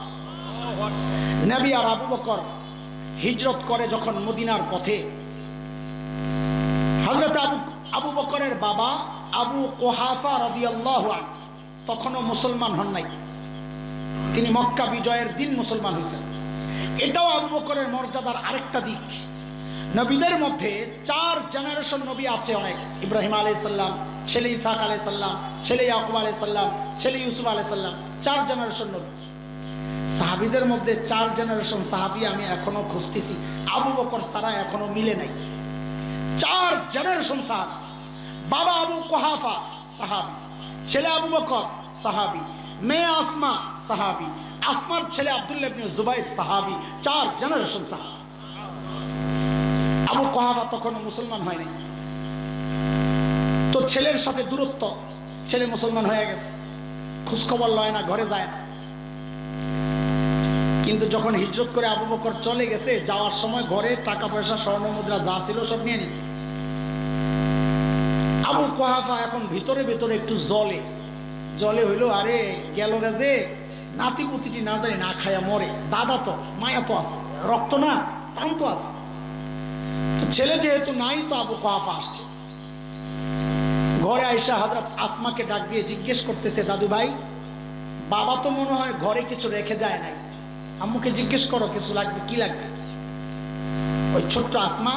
নবী আর আবু বকর হিজরত করে যখন মদিনার পথে, হযরত আবু বকরের বাবা আবু কুহাফা রাদিয়াল্লাহু আনহু তখনও মুসলমান হন নাই, তিনি মক্কা বিজয়ের দিন মুসলমান হয়েছেন। এটাও আবু বকরের মর্যাদার আরেকটা দিক। নবীদের মধ্যে 4 জেনারেশন নবী আছে অনেক। ইব্রাহিম আলাইহিস সালাম, ছেলে ইসহাক আলাইহিস সালাম, ছেলে ইয়াকুব আলাইহিস সালাম, ছেলে ইউসুফ আলাইহিস সালাম, 4 জেনারেশন নবী। সাহাবীদের মধ্যে 4 জেনারেশন সাহাবী আমি এখনো খুঁজতেছি, আবু বকর ছাড়া এখনো মিলে নাই। 4 জেনারেশন সাহাবী। বাবা আবু কুহাফা সাহাবী, ছেলে আবু বকর সাহাবী, মেয়ে আসমা সাহাবী, আসমার ছেলে আব্দুল্লাহ ইবনে জুবাইর সাহাবী। 4 জেনারেশন সাহাবী। আবু কুহাফা তখন মুসলমান হয় নাই, তো ছেলের সাথে দূরত্ব, ছেলে মুসলমান হয়ে গেছে, খোঁজখবর লয় না, ঘরে যায় না। কিন্তু যখন হিজরত করে আবু বকর চলে গেছে, যাওয়ার সময় ঘরে টাকা পয়সা স্বর্ণ মুদ্রা যা ছিল সব নিয়ে নিছে। আবু কুহাফা এখন ভিতরে ভিতরে একটু জলে হইলো, আরে গেল গেছে, নাতি পুতিটি না জানি না খায়া মরে, দাদা তো মায়া তো আছে, রক্ত না টান তো আছে। তো ছেলে যেহেতু নাই, তো আবু কুহাফা আসছে ঘরে। আয়েশা হযরত আসমাকে ডাক দিয়ে জিজ্ঞেস করতেছে, দাদু ভাই, বাবা তো মনে হয় ঘরে কিছু রেখে যায় নাই, আম্মুকে জিজ্ঞেস করো কিছু লাগবে, কি লাগবে। ওই ছোট্ট আসমা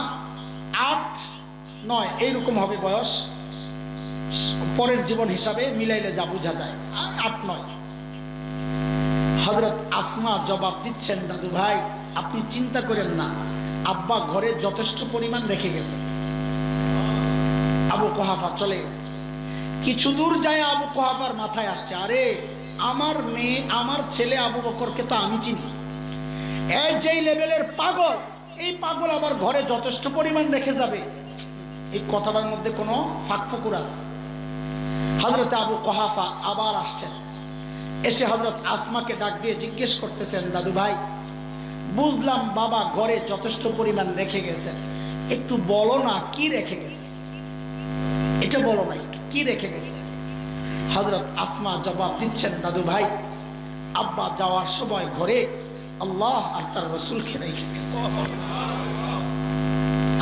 8-9 এইরকম হবে বয়স, পরের জীবন হিসাবে মিলাইলে যা বোঝা যায় 8-9। হযরত আসমা জবাব দিচ্ছেন, দাদু ভাই আপনি চিন্তা করেন না, আব্বা ঘরে যথেষ্ট পরিমাণ রেখে গেছে। আবু কুহাফা চলে গেছে। কিছু দূর যায় আবু কুহাফার মাথায় আসছে, আরে আমার মেয়ে, আমার ছেলে আবু বকরকে তো আমি চিনি, এর যেই লেভেলের পাগল, এই পাগল আবার ঘরে যথেষ্ট পরিমাণ রেখে যাবে, এই কথাটার মধ্যে কোনো ফাঁকফোকর আছে। হযরত আবু কুহাফা আবার আসছেন, এসে হযরত আসমাকে ডাক দিয়ে জিজ্ঞেস করতেছেন, দাদু ভাই বুঝলাম বাবা ঘরে যথেষ্ট পরিমাণ রেখে গেছেন, একটু বলো না কি রেখে গেছে। এটা বলো না, কি রেখে গেছে? হযরত আসমা জবাব দিচ্ছেন, দাদু ভাই, আব্বা যাওয়ার সময় ঘরে আল্লাহ আর তার রাসূলকে রেখে গেছে।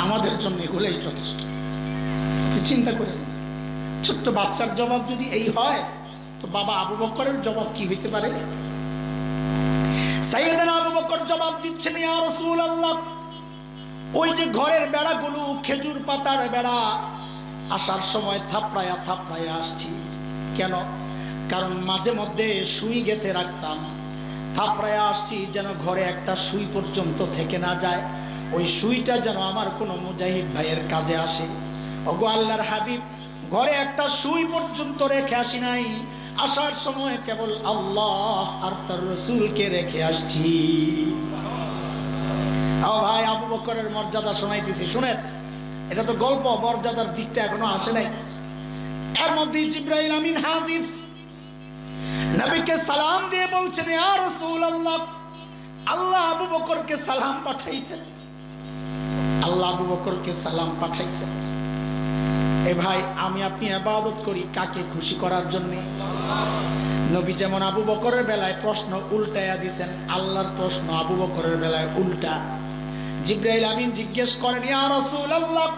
আমাদের জন্য এগুলোই যথেষ্ট। চিন্তা করেন, ছোট্ট বাচ্চার জবাব যদি এই হয়, তো বাবা আবু বকরের জবাব কি হইতে পারে? সাইয়েদনা আবু বকর জবাব দিচ্ছেন, ইয়া রাসূলুল্লাহ, ওই যে ঘরের বেড়াগুলো খেজুর পাতার বেড়া, আসার সময় থাপড়ায়া থাপড়ায়া আসছি। কেন? কারণ মাঝে মধ্যে সুই গেঁথে রাখতাম, থাপড়ায়া আসছি যেন ঘরে একটা সুই পর্যন্ত থেকে না যায়, ওই সুইটা যেন আমার কোনো মুজাহিদ ভাইয়ের কাজে আসে। ওগো আল্লাহর হাবিব, ঘরে একটা সুই পর্যন্ত রেখে আসি নাই, আসার সময় কেবল আল্লাহ আর তার রাসূলকে রেখে আসছি। ও ভাই, আবু বকরের মর্যাদা শোনাইতেছি, শুনেন। এটা তো গল্প, মর্যাদার দিকটা এখনো আসে নাই। এর মধ্যে জিবরাইল আমিন হাজির, নবীকে সালাম দিয়ে বলছেন, ইয়া রাসূলুল্লাহ, আল্লাহ আবু বকরকে সালাম পাঠাইছেন, আল্লাহ আবু বকরকে সালাম পাঠাইছেন। এ ভাই, আমি আপনি ইবাদত করি কাকে খুশি করার জন্য? নবী যেমন আবু বকরের বেলায় প্রশ্ন উল্টায়া দিয়েছেন, আল্লাহর প্রশ্ন আবু বকরের বেলায় উল্টা। জিবরাইল আমিন জিজ্ঞেস করেন, ইয়া রাসূলুল্লাহ,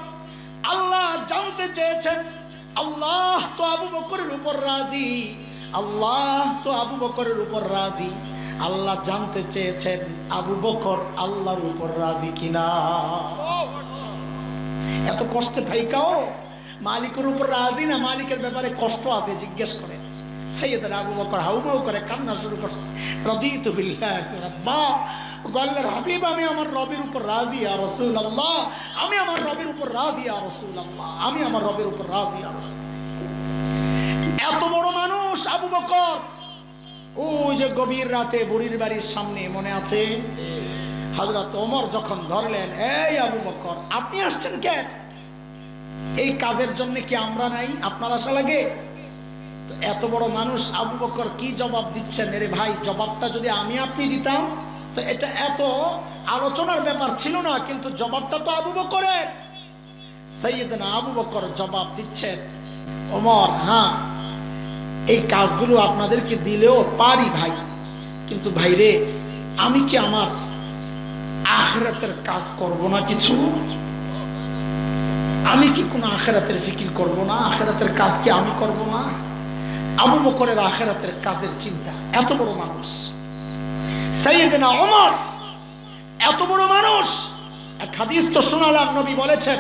আল্লাহ জানতে চেয়েছেন, আল্লাহ তো আবু বকরের উপর রাজি, আল্লাহ তো আবু বকরের উপর রাজি, আল্লাহ জানতে চেয়েছেন আবু বকর আল্লাহর উপর রাজি কিনা। এত কষ্টে থাইকাও মালিকের উপর রাজি না, মালিকের ব্যাপারে কষ্ট আছে জিজ্ঞেস করে। সাইয়েদনা আবু বকর হাউমাউ করে কান্না শুরু করছে, রাদিতু বিল্লাহি রাব্বা, আল্লাহর হাবিব, আমি আমার রবের উপর রাজি ইয়া রাসূলুল্লাহ, আমি আমার রবের উপর রাজি ইয়া রাসূলুল্লাহ, আমি আমার রবের উপর রাজি ইয়া রাসূল। এত বড় মানুষ আবু বকর, ওই যে গভীর রাতে বুড়ির বাড়ির সামনে, মনে আছে, হযরত ওমর যখন ধরলেন, এই আবু বকর, আপনি আসছেন কেন? এই কাজের জন্য কি আমরা নাই, আপনার আশা লাগে? তো এত বড় মানুষ আবু বকর কি জবাব দিচ্ছেন? রে ভাই, জবাবটা যদি আমি আপনি দিতাম তো এটা এত আলোচনার ব্যাপার ছিল না, কিন্তু জবাবটা তো আবু বকরের। সাইয়েদনা আবু বকর জবাব দিচ্ছেন, ওমর, হ্যাঁ, এই কাজগুলো আপনাদেরকে দিলেও পারি ভাই, কিন্তু ভাই রে, আমি কি আমার আখিরাতের কাজ করব না কিছু? আমি কি কোনো আখিরাতের ফিকির করব না? আখিরাতের কাজ কি আমি করব না? আবু বকরের আখিরাতের কাজের চিন্তা। এত বড় মানুষ সাইয়েদনা ওমর, এত বড় মানুষ। এক হাদিস তো শোনালাম, নবী বলেছেন,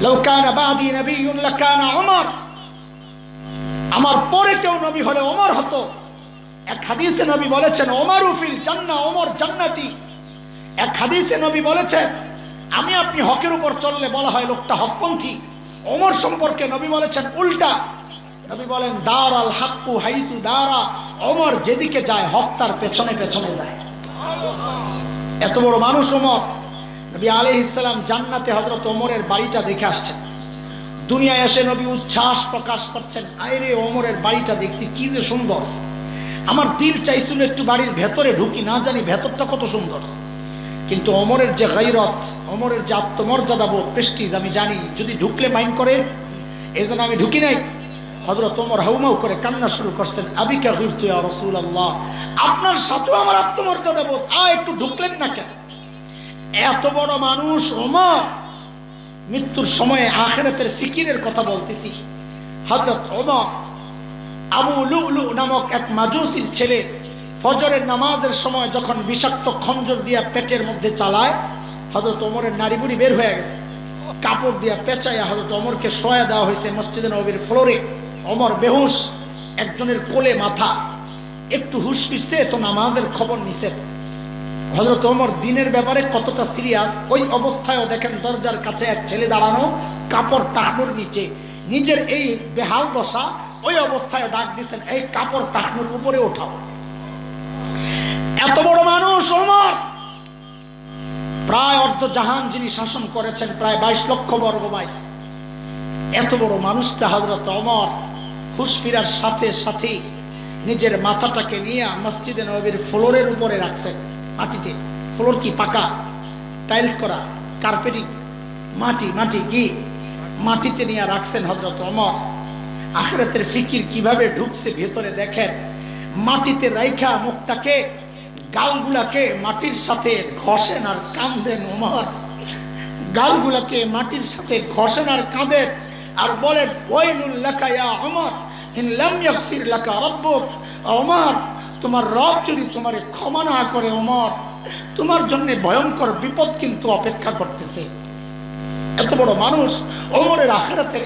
লাউ কানা বাদি নবিয়্যুন লাকানা ওমর, আমার পরে কেউ নবী হলে ওমর হতো। এক হাদিসে নবী বলেছেন, ওমরু ফিল জান্নাহ, ওমর জান্নাতি। এক হাদিসে নবী বলেছেন, আমি আপনি হকের উপর চললে বলা হয় লোকটা হকপন্থী। ওমর সম্পর্কে নবী বলেছেন উল্টা, নবী বলেন, দারাল হাক্কু হাইসু দারা, ওমর যেদিকে যায় হক তার পেছনে পেছনে যায়। এত বড় মানুষ ওমর। নবী আলাইহিস সালাম জান্নাতে হযরত ওমরের বাড়িটা দেখে আসছেন। দুনিয়ায় এসে নবী উচ্ছ্বাস প্রকাশ করছেন, আরে ওমরের বাড়িটা দেখছি কি যে সুন্দর, আমার দিল চাইছিল একটু বাড়ির ভেতরে ঢুকি, না জানি ভেতরটা কত সুন্দর। কিন্তু ওমরের যে গায়রত, ওমরের যে আত্মমর্যাদা বোধ, প্রেস্টিজ, আমি জানি যদি ঢুকলে মাইন্ড করে, এজন্য আমি ঢুকি নাই। হযরত ওমর হাউমাউ করে কান্না শুরু করছেন, আবিকা গিরতু ইয়া রাসূলুল্লাহ, আপনার সাথেও আমার আত্মমর্যাদা বোধ, একটু ঢুকলেন না কেন? এত বড় মানুষ ওমর। মৃত্যুর সময়ে আখিরাতের ফিকিরের কথা বলতেছি। হযরত ওমর আবু লুলু নামক এক মাজুসির ছেলে ফজরের নামাজের সময় যখন বিষাক্ত খঞ্জর দিয়া পেটের মধ্যে চালায়, হযরত ওমরের নাড়ি বুড়ি বের হয়ে গেছে, কাপড় দিয়া পেঁচাইয়া হযরত ওমরকে শোয়া দেওয়া হয়েছে মসজিদে নববীর ফ্লোরে। ওমর বেহুশ, একজনের কোলে মাথা, একটু হুশ ফিরছে তো নামাজের খবর নিছে। হযরত ওমর দিনের ব্যাপারে কতটা সিরিয়াস, ওই অবস্থায়ও দেখেন দরজার কাছে এক ছেলে দাঁড়ানো, কাপড় টাকনুর নিচে, নিজের এই বেহাল দশা, ওই অবস্থায় ডাক দিচ্ছেন, এই কাপড় টাকনুর উপরে ওঠাও। এত বড় মানুষ ওমর। প্রায় অর্ধ জাহান যিনি শাসন করেছেন, প্রায় 22 লক্ষ বর্গ মাইল। এত বড় মানুষটা হযরত ওমর হুশ ফিরার সাথে সাথে নিজের মাথাটাকে নিয়ে মসজিদে নববীর ফ্লোরের উপরে রাখছেন, মাটিতে। ফ্লোর কি পাকা, টাইলস করা, কার্পেটিং, মাটি, মাটি কি মাটিতে নিয়ে রাখছেন হযরত ওমর। আখিরাতের ফিকির কিভাবে ঢুকছে ভেতরে দেখেন। মাটিতে রাইখা মুখটাকে গালগুলাকে মাটির সাথে ঘষেন আর কাঁদেন ওমর। গালগুলাকে মাটির সাথে ঘষেন আর কাঁদেন আর বলেন ওয়াইলুল লাকা ইয়া ওমর ইন লাম ইয়াগফির লাকা রাব্বুক। ওমর, তোমার রব যদি তোমারে ক্ষমা না করে ওমর, তোমার জন্য ভয়ঙ্কর বিপদ কিন্তু অপেক্ষা করতেছে। এত বড় মানুষ ওমরের আখিরাতের